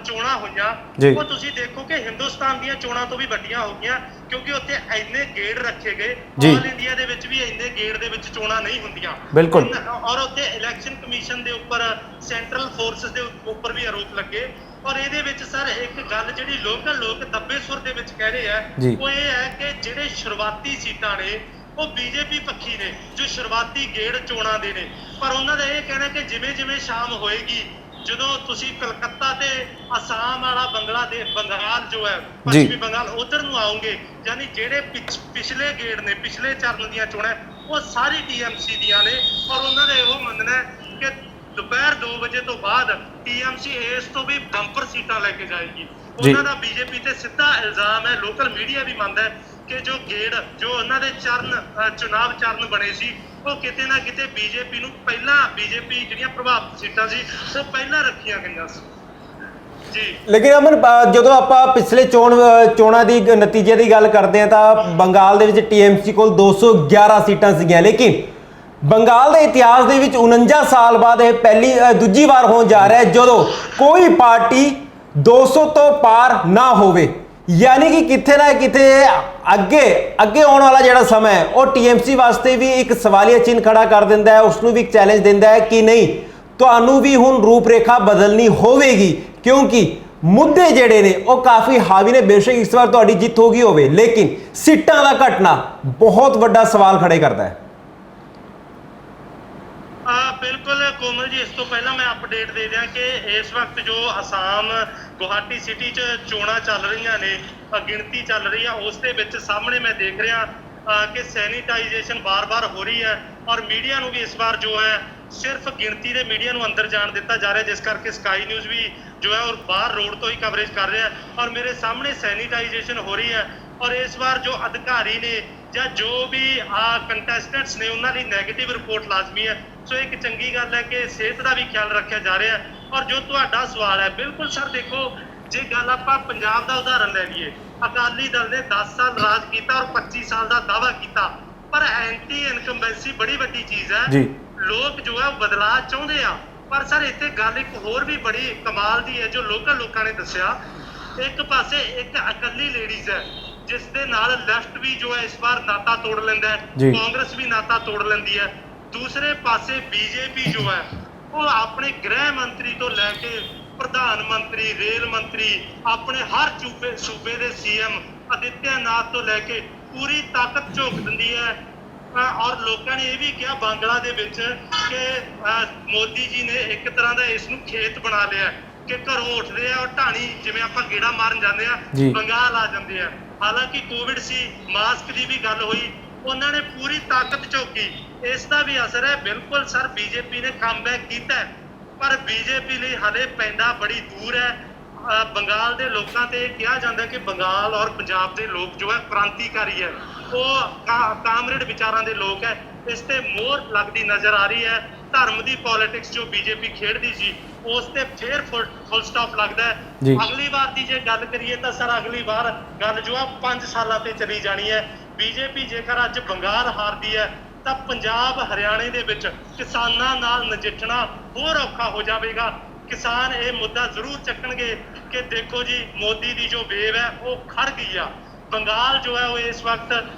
ਚੋਣਾਂ ਹੋਈਆਂ, ਉਹ ਤੁਸੀਂ ਦੇਖੋ ਕਿ ਹਿੰਦੁਸਤਾਨ ਦੀਆਂ ਚੋਣਾਂ ਤੋਂ ਵੀ ਵੱਡੀਆਂ ਹੋ ਗਈਆਂ, ਕਿਉਂਕਿ ਉੱਥੇ ਇੰਨੇ ਗੇੜ ਰੱਖੇ ਗਏ। ਆਲ ਇੰਡੀਆ ਦੇ ਵਿੱਚ ਵੀ ਇੰਨੇ ਗੇੜ ਦੇ ਵਿੱਚ ਚੋਣਾਂ ਨਹੀਂ ਹੁੰਦੀਆਂ। ਬਿਲਕੁਲ। ਔਰ ਉੱਥੇ ਇਲੈਕਸ਼ਨ ਕਮਿਸ਼ਨ ਦੇ ਉੱਪਰ ਸੈਂਟਰਲ ਫੋਰਸਿਸ ਦੇ ਉੱਪਰ ਵੀ ਆਰੋਪ ਲੱਗੇ। ਔਰ ਇਹਦੇ ਵਿੱਚ ਸਰ ਇੱਕ ਗੱਲ ਜਿਹੜੀ ਲੋਕ ਦੱਬੇ ਸੁਰ ਦੇ ਵਿੱਚ ਕਹਿ ਰਹੇ ਆ, ਉਹ ਇਹ ਹੈ ਕਿ ਜਿਹੜੇ ਸ਼ੁਰੂਆਤੀ ਸੀਟਾਂ ਨੇ ਉਹ ਬੀਜੇਪੀ ਪੱਖੀ ਨੇ, ਜੋ ਸ਼ੁਰੂਆਤੀ ਗੇੜ ਚੋਣਾਂ ਦੇ ਨੇ। ਪਰ ਉਹਨਾਂ ਦਾ ਇਹ ਕਹਿਣਾ ਕਿ ਜਿਵੇਂ ਸ਼ਾਮ ਹੋਏਗੀ, ਜਦੋਂ ਤੁਸੀਂ ਕਲਕੱਤਾ ਤੇ ਅਸਾਮ ਵਾਲਾ ਬੰਗਾਲ ਜੋ ਹੈ ਪੱਛਮੀ ਬੰਗਾਲ ਉਧਰ ਨੂੰ ਆਓਗੇ, ਯਾਨੀ ਜਿਹੜੇ ਪਿਛਲੇ ਗੇੜ ਨੇ, ਪਿਛਲੇ ਚਰਨ ਦੀਆਂ ਚੋਣਾਂ, ਉਹ ਸਾਰੀ ਟੀਐਮਸੀ ਦੀਆਂ ਨੇ। ਔਰ ਉਹਨਾਂ ਦਾ ਇਹੋ ਮੰਨਣਾ ਹੈ ਕਿ ਦੁਪਹਿਰ 2 ਵਜੇ ਤੋਂ ਬਾਅਦ ਟੀਐਮਸੀ ਇਸ ਤੋਂ ਵੀ ਬੰਪਰ ਸੀਟਾਂ ਲੈ ਕੇ ਜਾਏਗੀ। ਉਹਨਾਂ ਦਾ ਬੀਜੇਪੀ ਤੇ ਸਿੱਧਾ ਇਲਜ਼ਾਮ ਹੈ, ਲੋਕਲ ਮੀਡੀਆ ਵੀ ਮੰਨਦਾ ਹੈ ਕਿ ਜੋ ਉਹਨਾਂ ਦੇ ਚੁਣਾਵ ਚਰਨ ਬਣੇ ਸੀ, ਉਹ ਕਿਤੇ ਨਾ ਕਿਤੇ ਬੀਜੇਪੀ ਨੂੰ ਪਹਿਲਾਂ ਜਿਹੜੀਆਂ ਪ੍ਰਭਾਵਿਤ ਸੀਟਾਂ ਸੀ ਉਹ ਪਹਿਲਾਂ ਰੱਖੀਆਂ ਗਈਆਂ ਸੀ। ਜੀ ਲੇਕਿਨ ਅਮਨ, ਜਦੋਂ ਆਪਾਂ ਪਿਛਲੇ ਚੋਣਾਂ ਦੀ ਨਤੀਜੇ ਦੀ ਗੱਲ ਕਰਦੇ ਹਾਂ ਤਾਂ ਬੰਗਾਲ ਦੇ ਵਿੱਚ ਟੀਐਮਸੀ ਕੋਲ 211 ਸੀਟਾਂ ਸੀਗੀਆਂ, ਲੇਕਿਨ ਬੰਗਾਲ ਦੇ ਇਤਿਹਾਸ ਦੇ ਵਿੱਚ 49 ਸਾਲ ਬਾਅਦ ਇਹ ਦੂਜੀ ਵਾਰ ਹੋਣ ਜਾ ਰਿਹਾ ਹੈ ਜਦੋਂ ਕੋਈ ਪਾਰਟੀ 200 ਤੋਂ ਪਾਰ ਨਾ ਹੋਵੇ। ਯਾਨੀ ਕਿ ਕਿਤੇ ਨਾ ਕਿਤੇ ਅੱਗੇ ਆਉਣ ਵਾਲਾ ਜਿਹੜਾ ਸਮਾਂ ਹੈ ਉਹ ਟੀਐਮਸੀ ਵਾਸਤੇ ਵੀ ਇੱਕ ਸਵਾਲੀਆ ਚਿੰਨ੍ਹ ਖੜਾ ਕਰ ਦਿੰਦਾ ਹੈ, ਉਸ ਨੂੰ ਵੀ ਇੱਕ ਚੈਲੰਜ ਦਿੰਦਾ ਹੈ ਕਿ ਨਹੀਂ, ਤੁਹਾਨੂੰ ਵੀ ਹੁਣ ਰੂਪਰੇਖਾ ਬਦਲਣੀ ਹੋਵੇਗੀ, ਕਿਉਂਕਿ ਮੁੱਦੇ ਜਿਹੜੇ ਨੇ ਉਹ ਕਾਫੀ ਹਾਵੀ ਨੇ। ਬੇਸ਼ੱਕ ਇਸ ਵਾਰ ਤੁਹਾਡੀ ਜਿੱਤ ਹੋ ਗਈ ਹੋਵੇ, ਲੇਕਿਨ ਸੀਟਾਂ ਦਾ ਘਟਣਾ ਬਹੁਤ ਵੱਡਾ ਸਵਾਲ ਖੜੇ ਕਰਦਾ ਹੈ। ਬਿਲਕੁਲ ਕੋਮਲ ਜੀ, ਇਸ ਤੋਂ ਪਹਿਲਾਂ ਮੈਂ ਅਪਡੇਟ ਦੇ ਦਿਆਂ ਕਿ ਇਸ ਵਕਤ ਜੋ ਅਸਾਮ ਗੁਹਾਟੀ ਸਿਟੀ 'ਚ ਚੋਣਾਂ ਚੱਲ ਰਹੀਆਂ ਨੇ, ਗਿਣਤੀ ਚੱਲ ਰਹੀ ਆ, ਉਸ ਦੇ ਵਿੱਚ ਸਾਹਮਣੇ ਮੈਂ ਦੇਖ ਰਿਹਾ ਕਿ ਸੈਨੀਟਾਈਜੇਸ਼ਨ ਬਾਰ-ਬਾਰ ਹੋ ਰਹੀ ਹੈ। ਔਰ ਮੀਡੀਆ ਨੂੰ ਵੀ ਇਸ ਵਾਰ ਜੋ ਹੈ ਸਿਰਫ ਗਿਣਤੀ ਦੇ ਮੀਡੀਆ ਨੂੰ ਅੰਦਰ ਜਾਣ ਦਿੱਤਾ ਜਾ ਰਿਹਾ, ਜਿਸ ਕਰਕੇ ਸਕਾਈ ਨਿਊਜ਼ ਵੀ ਜੋ ਹੈ ਉਹ ਬਾਹਰ ਰੋਡ ਤੋਂ ਹੀ ਕਵਰੇਜ ਕਰ ਰਿਹਾ। ਔਰ ਮੇਰੇ ਸਾਹਮਣੇ ਸੈਨੀਟਾਈਜੇਸ਼ਨ ਹੋ ਰਹੀ ਹੈ। ਔਰ ਇਸ ਵਾਰ ਜੋ ਅਧਿਕਾਰੀ ਨੇ ਜਾਂ ਜੋ ਵੀ ਕੰਟੈਸਟੈਂਟਸ ਨੇ, ਉਹਨਾਂ ਲਈ ਨੈਗੇਟਿਵ ਰਿਪੋਰਟ ਲਾਜ਼ਮੀ ਹੈ। ਸੋ ਇੱਕ ਚੰਗੀ ਗੱਲ ਹੈ ਕਿ ਸਿਹਤ ਦਾ ਵੀ ਖਿਆਲ ਰੱਖਿਆ ਜਾ ਰਿਹਾ। ਔਰ ਜੋ ਤੁਹਾਡਾ ਸਵਾਲ ਹੈ, ਬਿਲਕੁਲ ਸਰ, ਦੇਖੋ ਜੇ ਗੱਲ ਆਪਾਂ ਪੰਜਾਬ ਦਾ ਉਦਾਹਰਨ ਲੈ ਲਈਏ, ਅਕਾਲੀ ਦਲ ਨੇ 10 ਸਾਲ ਰਾਜ ਕੀਤਾ ਔਰ 25 ਸਾਲ ਦਾ ਦਾਅਵਾ ਕੀਤਾ, ਪਰ ਐਂਟੀ ਇਨਕੰਬੈਂਸੀ ਬੜੀ ਵੱਡੀ ਚੀਜ਼ ਹੈ। ਲੋਕ ਜੋ ਹੈ ਉਹ ਬਦਲਾਅ ਚਾਹੁੰਦੇ ਆ। ਪਰ ਸਰ ਇੱਥੇ ਗੱਲ ਇੱਕ ਹੋਰ ਵੀ ਬੜੀ ਕਮਾਲ ਦੀ ਹੈ ਜੋ ਲੋਕਾਂ ਨੇ ਦੱਸਿਆ। ਇੱਕ ਪਾਸੇ ਇੱਕ ਇਕੱਲੀ ਲੇਡੀਜ਼ ਹੈ ਜਿਸ ਦੇ ਨਾਲ ਲੈਫਟ ਵੀ ਜੋ ਹੈ ਇਸ ਵਾਰ ਨਾਤਾ ਤੋੜ ਲੈਂਦਾ ਹੈ, ਕਾਂਗਰਸ ਵੀ ਨਾਤਾ ਤੋੜ ਲੈਂਦੀ ਹੈ। ਦੂਸਰੇ ਪਾਸੇ ਬੀਜੇਪੀ ਜੋ ਹੈ ਉਹ ਆਪਣੇ ਗ੍ਰਹਿ ਮੰਤਰੀ ਤੋਂ ਲੈ ਕੇ ਪ੍ਰਧਾਨ ਮੰਤਰੀ, ਰੇਲ ਮੰਤਰੀ, ਆਪਣੇ ਹਰ ਸੂਬੇ ਦੇ ਸੀਐਮ ਆਦਿੱਤਿਆ ਨਾਥ ਤੋਂ ਲੈ ਕੇ ਪੂਰੀ ਤਾਕਤ ਝੋਕ ਦਿੰਦੀ ਹੈ ਔਰ ਲੋਕਾਂ ਨੇ ਇਹ ਵੀ ਕਿਹਾ ਬਾਂਗਲਾ ਦੇ ਵਿੱਚ ਕਿ ਮੋਦੀ ਜੀ ਨੇ ਇੱਕ ਤਰ੍ਹਾਂ ਦਾ ਇਸ ਨੂੰ ਖੇਤ ਬਣਾ ਲਿਆ ਕਿ ਘਰੋਂ ਉੱਠਦੇ ਆ ਔਰ ਢਾਣੀ ਜਿਵੇਂ ਆਪਾਂ ਗੇੜਾ ਮਾਰਨ ਜਾਂਦੇ ਆ ਬੰਗਾਲ ਆ ਜਾਂਦੇ ਆ। ਹਾਲਾਂਕਿ ਕੋਵਿਡ ਸੀ, ਮਾਸਕ ਦੀ ਵੀ ਗੱਲ ਹੋਈ, ਉਹਨਾਂ ਨੇ ਪੂਰੀ ਤਾਕਤ ਝੋਕੀ। ਇਸ ਦਾ ਵੀ ਅਸਰ ਹੈ। ਬਿਲਕੁਲ ਸਰ ਬੀਜੇਪੀ ਨੇ ਕਮਬੈਕ ਕੀਤਾ ਪਰ ਬੀਜੇਪੀ ਲਈ ਹਲੇ ਪੈਂਡਾ ਬੜੀ ਦੂਰ ਹੈ। ਬੰਗਾਲ ਦੇ ਲੋਕਾਂ ਤੇ ਕਿਹਾ ਜਾਂਦਾ ਕਿ ਬੰਗਾਲ ਔਰ ਪੰਜਾਬ ਦੇ ਲੋਕ ਜੋ ਹੈ ਕ੍ਰਾਂਤੀਕਾਰੀ ਹੈ, ਉਹ ਕਾਮਰੇਡ ਵਿਚਾਰਾਂ ਦੇ ਲੋਕ ਹੈ। ਇਸ ਤੇ ਮੋਹਰ ਲੱਗਦੀ ਨਜ਼ਰ ਆ ਰਹੀ ਹੈ। ਧਰਮ ਦੀ ਪੋਲਿਟਿਕਸ ਜੋ ਬੀਜੇਪੀ ਖੇਡਦੀ ਸੀ ਉਸ ਤੇ ਫੇਰ ਫੁੱਲ ਸਟਾਪ ਲੱਗਦਾ ਹੈ। ਅਗਲੀ ਵਾਰ ਦੀ ਜੇ ਗੱਲ ਕਰੀਏ ਤਾਂ ਸਰ ਅਗਲੀ ਵਾਰ ਗੱਲ ਜੋ ਆ 5 ਸਾਲਾਂ ਤੇ ਚਲੀ ਜਾਣੀ ਹੈ। ਬੀਜੇਪੀ ਜੇਕਰ ਅੱਜ ਬੰਗਾਲ ਹਾਰਦੀ ਹੈ ਤਾਂ ਪੰਜਾਬ ਹਰਿਆਣੇ ਦੇ ਵਿੱਚ ਕਿਸਾਨਾਂ ਨਾਲ ਨਜਿੱਠਣਾ ਹੋਰ ਔਖਾ ਹੋ ਜਾਵੇਗਾ। ਕਿਸਾਨ ਇਹ ਮੁੱਦਾ ਜ਼ਰੂਰ ਚੱਕਣਗੇ ਕਿ ਦੇਖੋ ਜੀ ਮੋਦੀ ਦੀ ਜੋ ਵੇਵ ਹੈ ਉਹ ਖੜ ਗਈ ਆ। ਬੰਗਾਲ ਜੋ ਹੈ ਉਹ ਇਸ ਵਕਤ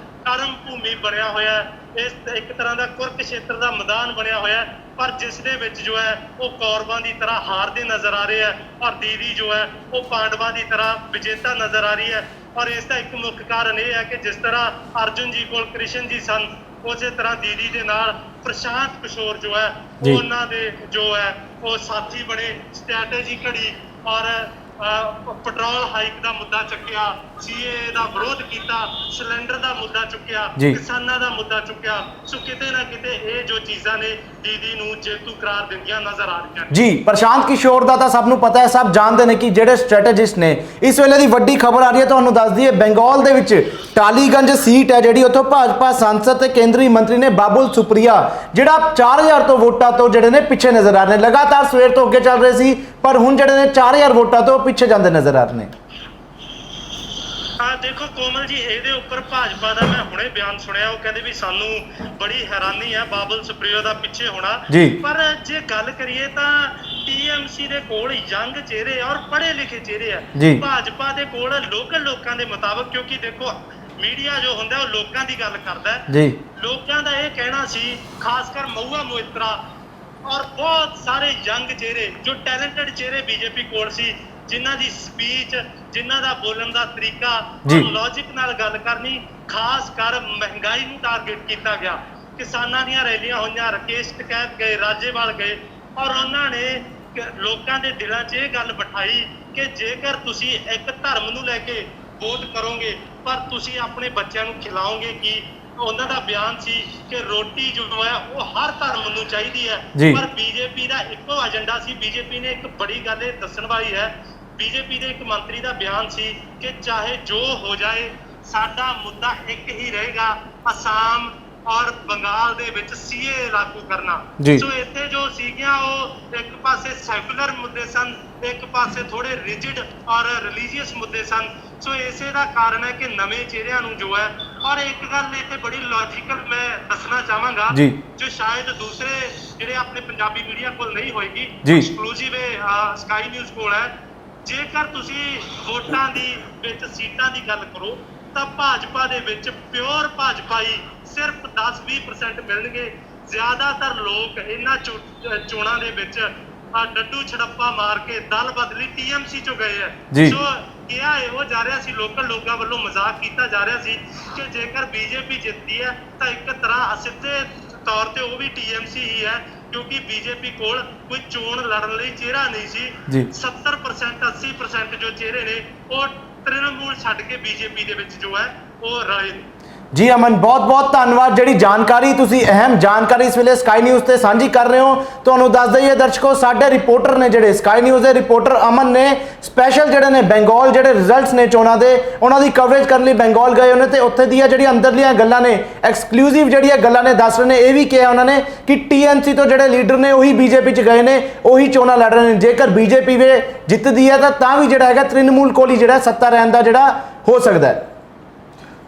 ਕਰਮ ਭੂਮੀ ਬਣਿਆ ਹੋਇਆ ਹੈ। ਇਸ ਇੱਕ ਤਰ੍ਹਾਂ ਦਾ ਕੁਰਕਸ਼ੇਤਰ ਦਾ ਮੈਦਾਨ ਬਣਿਆ ਹੋਇਆ ਹੈ, ਪਰ ਜਿਸ ਦੇ ਵਿੱਚ ਜੋ ਹੈ ਉਹ ਕੌਰਵਾਂ ਦੀ ਤਰ੍ਹਾਂ ਹਾਰਦੇ ਨਜ਼ਰ ਆ ਰਹੇ ਹੈ ਔਰ ਦੀਦੀ ਜੋ ਹੈ ਉਹ ਪਾਂਡਵਾਂ ਦੀ ਤਰ੍ਹਾਂ ਵਿਜੇਤਾ ਨਜ਼ਰ ਆ ਰਹੀ ਹੈ। ਔਰ ਇਸ ਦਾ ਇੱਕ ਮੁੱਖ ਕਾਰਨ ਇਹ ਹੈ ਕਿ ਜਿਸ ਤਰ੍ਹਾਂ ਅਰਜੁਨ ਜੀ ਕੋਲ ਕ੍ਰਿਸ਼ਨ ਜੀ ਸਨ, ਉਸੇ ਤਰ੍ਹਾਂ ਦੀਦੀ ਦੇ ਨਾਲ ਪ੍ਰਸ਼ਾਂਤ ਕਿਸ਼ੋਰ ਜੋ ਹੈ ਉਹਨਾਂ ਦੇ ਜੋ ਹੈ ਉਹ ਸਾਥੀ ਬਣੇ। ਸਟ੍ਰੈਟੇਜੀ ਘੜੀ ਔਰ ਪੈਟਰੋਲ ਹਾਈਕ ਦਾ ਮੁੱਦਾ ਚੱਕਿਆ, ਸੀਏ ਦਾ ਵਿਰੋਧ ਕੀਤਾ, ਸਿਲੰਡਰ ਦਾ ਮੁੱਦਾ ਚੁੱਕਿਆ, ਕਿਸਾਨਾਂ ਦਾ ਮੁੱਦਾ ਚੁੱਕਿਆ। ਸੋ ਕਿਤੇ ਨਾ ਕਿਤੇ ਇਹ ਜੋ ਚੀਜ਼ਾਂ ਨੇ ਦੀਦੀ ਨੂੰ ਜੇਤੂ ਕਰਾਰ ਦਿੰਦੀਆਂ ਨਜ਼ਰ ਆ ਰਹੀਆਂ ਜੀ। ਪ੍ਰਸ਼ਾਂਤ ਕਿਸ਼ੋਰ ਦਾ ਤਾਂ ਸਭ ਨੂੰ ਪਤਾ ਹੈ, ਸਭ ਜਾਣਦੇ ਨੇ ਕਿ ਜਿਹੜੇ ਸਟ੍ਰੈਟੇਜਿਸਟ ਨੇ। ਇਸ ਵੇਲੇ ਦੀ ਵੱਡੀ ਖਬਰ ਆ ਰਹੀ ਹੈ, ਤੁਹਾਨੂੰ ਦੱਸ ਦਈਏ ਬੰਗਾਲ ਦੇ ਵਿੱਚ ਟਾਲੀਗੰਜ ਸੀਟ ਹੈ ਜਿਹੜੀ, ਉੱਥੋਂ ਭਾਜਪਾ ਸਾਂਸਦ ਤੇ ਕੇਂਦਰੀ ਮੰਤਰੀ ਨੇ ਬਾਬੁਲ ਸੁਪਰੀਆ ਜਿਹੜਾ 4000 ਤੋਂ ਵੋਟਾਂ ਤੋਂ ਜਿਹੜੇ ਨੇ ਪਿੱਛੇ ਨਜ਼ਰ ਆ ਰਹੇ ਨੇ। ਲਗਾਤਾਰ ਸਵੇਰ ਤੋਂ ਅੱਗੇ ਚੱਲ ਰਹੇ ਸੀ ਪਰ ਹੁਣ ਜਿਹੜੇ ਨੇ 4000 ਵੋਟਾਂ ਤੋਂ ਪਿੱਛੇ ਜਾਂਦੇ ਨਜ਼ਰ ਆ ਰਹੇ ਨੇ। ਦੇਖੋ ਕੋਮਲ ਜੀ, ਇਹਦੇ ਉੱਪਰ ਭਾਜਪਾ ਦਾ ਮੈਂ ਹੁਣੇ ਬਿਆਨ ਸੁਣਿਆ, ਉਹ ਕਹਿੰਦੇ ਵੀ ਸਾਨੂੰ ਬੜੀ ਹੈਰਾਨੀ ਹੈ ਬਾਬੁਲ ਸੁਪਰੀਓ ਦਾ ਪਿੱਛੇ ਹੋਣਾ। ਪਰ ਜੇ ਗੱਲ ਕਰੀਏ ਤਾਂ ਟੀਐਮਸੀ ਦੇ ਕੋਲ ਯੰਗ ਚਿਹਰੇ ਔਰ ਪੜ੍ਹੇ ਲਿਖੇ ਚਿਹਰੇ ਆ। ਭਾਜਪਾ ਦੇ ਕੋਲ ਲੋਕਲ ਲੋਕਾਂ ਦੇ ਮੁਤਾਬਕ, ਕਿਉਂਕਿ ਦੇਖੋ ਮੀਡੀਆ ਜੋ ਹੁੰਦਾ ਉਹ ਲੋਕਾਂ ਦੀ ਗੱਲ ਕਰਦਾ ਹੈ। ਲੋਕਾਂ ਦਾ ਇਹ ਕਹਿਣਾ ਸੀ, ਖਾਸ ਕਰ ਮਹੂਆ ਮੋਇਤਰਾ ਔਰ ਬਹੁਤ ਸਾਰੇ ਯੰਗ ਚਿਹਰੇ ਜੋ ਟੈਲੈਂਟਡ ਚਿਹਰੇ ਬੀਜੇਪੀ ਕੋਲ ਸੀ, ਜਿਨ੍ਹਾਂ ਦੀ ਸਪੀਚ, ਜਿਨ੍ਹਾਂ ਦਾ ਬੋਲਣ ਦਾ ਤਰੀਕਾ ਔਰ ਲੌਜਿਕ ਨਾਲ ਗੱਲ ਕਰਨੀ, ਖਾਸ ਕਰ ਮਹਿੰਗਾਈ ਨੂੰ ਟਾਰਗੇਟ ਕੀਤਾ ਗਿਆ। ਕਿਸਾਨਾਂ ਦੀਆਂ ਰੈਲੀਆਂ ਹੋਈਆਂ, ਰਕੇਸ਼ ਟਕੈਤ ਗਏ, ਰਾਜੇਵਾਲ ਗਏ ਔਰ ਉਹਨਾਂ ਨੇ ਲੋਕਾਂ ਦੇ ਦਿਲਾਂ 'ਚ ਇਹ ਗੱਲ ਬਿਠਾਈ ਕਿ ਜੇਕਰ ਤੁਸੀਂ ਇੱਕ ਧਰਮ ਨੂੰ ਲੈ ਕੇ ਵੋਟ ਕਰੋਗੇ ਪਰ ਤੁਸੀਂ ਆਪਣੇ ਬੱਚਿਆਂ ਨੂੰ ਖਿਲਾਓਗੇ ਕੀ। ਉਹਨਾਂ ਦਾ ਬਿਆਨ ਸੀ ਕਿ ਰੋਟੀ ਜੋ ਹੈ ਉਹ ਹਰ ਧਰਮ ਨੂੰ ਚਾਹੀਦੀ ਹੈ, ਪਰ ਬੀਜੇਪੀ ਦਾ ਇੱਕੋ ਏਜੰਡਾ ਸੀ। ਬੀਜੇਪੀ ਨੇ ਇੱਕ ਬੜੀ ਗੱਲ ਇਹ ਦੱਸਣ ਵਾਲੀ ਹੈ, ਬੀਜੇਪੀ ਦੇ ਇੱਕ ਮੰਤਰੀ ਦਾ ਬਿਆਨ ਸੀ ਕਿ ਚਾਹੇ ਜੋ ਹੋ ਜਾਏ ਸਾਡਾ ਮੁੱਦਾ ਇੱਕ ਹੀ ਰਹੇਗਾ, ਅਸਾਮ ਔਰ ਬੰਗਾਲ ਦੇ ਵਿੱਚ ਸੀਏ ਲਾਗੂ ਕਰਨਾ। ਸੋ ਇੱਥੇ ਜੋ ਸੀਗੀਆਂ ਉਹ ਇੱਕ ਪਾਸੇ ਸੈਕੂਲਰ ਮੁੱਦੇ ਸਨ, ਇੱਕ ਪਾਸੇ ਥੋੜੇ ਰਿਜਿਡ ਔਰ ਰਿਲੀਜੀਅਸ ਮੁੱਦੇ ਸਨ। ਸੋ ਇਸੇ ਦਾ ਕਾਰਨ ਹੈ ਕਿ ਨਵੇਂ ਚਿਹਰਿਆਂ ਨੂੰ ਜੋ ਹੈ, ਔਰ ਇੱਕ ਗੱਲ ਇੱਥੇ ਬੜੀ ਲੌਜੀਕਲ ਮੈਂ ਦੱਸਣਾ ਚਾਹਾਂਗਾ ਜੋ ਸ਼ਾਇਦ ਦੂਸਰੇ ਜਿਹੜੇ ਆਪਣੇ ਪੰਜਾਬੀ ਮੀਡੀਆ ਕੋਲ ਨਹੀਂ ਹੋਏਗੀ, ਐਕਸਕਲੂਸਿਵ ਸਕਾਈ ਨਿਊਜ਼ ਕੋਲ ਹੈ। ਜੇਕਰ ਤੁਸੀਂ ਵੋਟਾਂ ਦੀ ਵਿੱਚ ਸੀਟਾਂ ਦੀ ਗੱਲ ਕਰੋ ਤਾਂ ਭਾਜਪਾ ਦੇ ਵਿੱਚ ਪਿਓਰ ਭਾਜਪਾਈ ਸਿਰਫ 10-20% ਮਿਲਣਗੇ। ਜ਼ਿਆਦਾਤਰ ਲੋਕ ਇਹਨਾਂ ਚੋਣਾਂ ਦੇ ਵਿੱਚ ਡੱਡੂ ਛੜੱਪਾ ਮਾਰ ਕੇ ਦਲ ਬਦਲੀ ਟੀਐਮਸੀ ਚੋਂ ਗਏ ਹੈ। ਸੋ ਕਿਹਾ ਇਹੋ ਜਾ ਰਿਹਾ ਸੀ, ਲੋਕਲ ਲੋਕਾਂ ਵੱਲੋਂ ਮਜ਼ਾਕ ਕੀਤਾ ਜਾ ਰਿਹਾ ਸੀ ਕਿ ਜੇਕਰ ਬੀਜੇਪੀ ਜਿੱਤਦੀ ਹੈ ਤਾਂ ਇੱਕ ਤਰ੍ਹਾਂ ਅਸਿੱਧੇ ਤੌਰ ਤੇ ਉਹ ਵੀ ਟੀਐਮਸੀ ਹੀ ਹੈ, ਕਿਉਂਕਿ ਬੀਜੇਪੀ ਕੋਲ ਕੋਈ ਚੋਣ ਲੜਨ ਲਈ ਚਿਹਰਾ ਨਹੀਂ ਸੀ। 70% 80% ਜੋ ਚਿਹਰੇ ਨੇ ਉਹ ਤ੍ਰਿਣਮੂਲ ਛੱਡ ਕੇ ਬੀਜੇਪੀ ਦੇ ਵਿੱਚ ਜੋ ਹੈ ਉਹ ਰਲੇ ਨੇ। ਜੀ ਅਮਨ, ਬਹੁਤ ਬਹੁਤ ਧੰਨਵਾਦ। ਜਿਹੜੀ ਜਾਣਕਾਰੀ ਤੁਸੀਂ ਅਹਿਮ ਜਾਣਕਾਰੀ ਇਸ ਵੇਲੇ ਸਕਾਈ ਨਿਊਜ਼ ਤੇ ਸਾਂਝੀ ਕਰ ਰਹੇ ਹੋ। ਤੁਹਾਨੂੰ ਦੱਸ ਦਈਏ ਦਰਸ਼ਕੋ, ਸਾਡੇ ਰਿਪੋਰਟਰ ਨੇ ਜਿਹੜੇ ਸਕਾਈ ਨਿਊਜ਼ ਦੇ ਰਿਪੋਰਟਰ ਅਮਨ ਨੇ ਸਪੈਸ਼ਲ ਜਿਹੜੇ ਨੇ ਬੰਗਾਲ ਜਿਹੜੇ ਰਿਜ਼ਲਟਸ ਨੇ ਚੋਣਾਂ ਦੇ ਉਹਨਾਂ ਦੀ ਕਵਰੇਜ ਕਰਨ ਲਈ ਬੰਗਾਲ ਗਏ ਉਹਨੇ ਤੇ ਉੱਥੇ ਦੀਆਂ ਜਿਹੜੀਆਂ ਅੰਦਰਲੀਆਂ ਗੱਲਾਂ ਨੇ, ਐਕਸਕਲੂਸਿਵ ਜਿਹੜੀਆਂ ਗੱਲਾਂ ਨੇ ਦੱਸ ਰਹੇ ਨੇ। ਇਹ ਵੀ ਕਿਹਾ ਉਹਨਾਂ ਨੇ ਕਿ ਟੀਐਮਸੀ ਤੋਂ ਜਿਹੜੇ ਲੀਡਰ ਨੇ ਉਹੀ ਬੀਜੇਪੀ 'ਚ ਗਏ ਨੇ, ਉਹੀ ਚੋਣਾਂ ਲੜ ਰਹੇ ਨੇ। ਜੇਕਰ ਬੀਜੇਪੀ ਵੇ ਜਿੱਤਦੀ ਹੈ ਤਾਂ ਵੀ ਜਿਹੜਾ ਹੈਗਾ ਤ੍ਰਿਣਮੂਲ ਕੋਲ ਹੀ ਜਿਹੜਾ ਸੱਤਾ ਰਹਿਣ ਦਾ ਜਿਹੜਾ ਹੋ ਸਕਦਾ ਹੈ।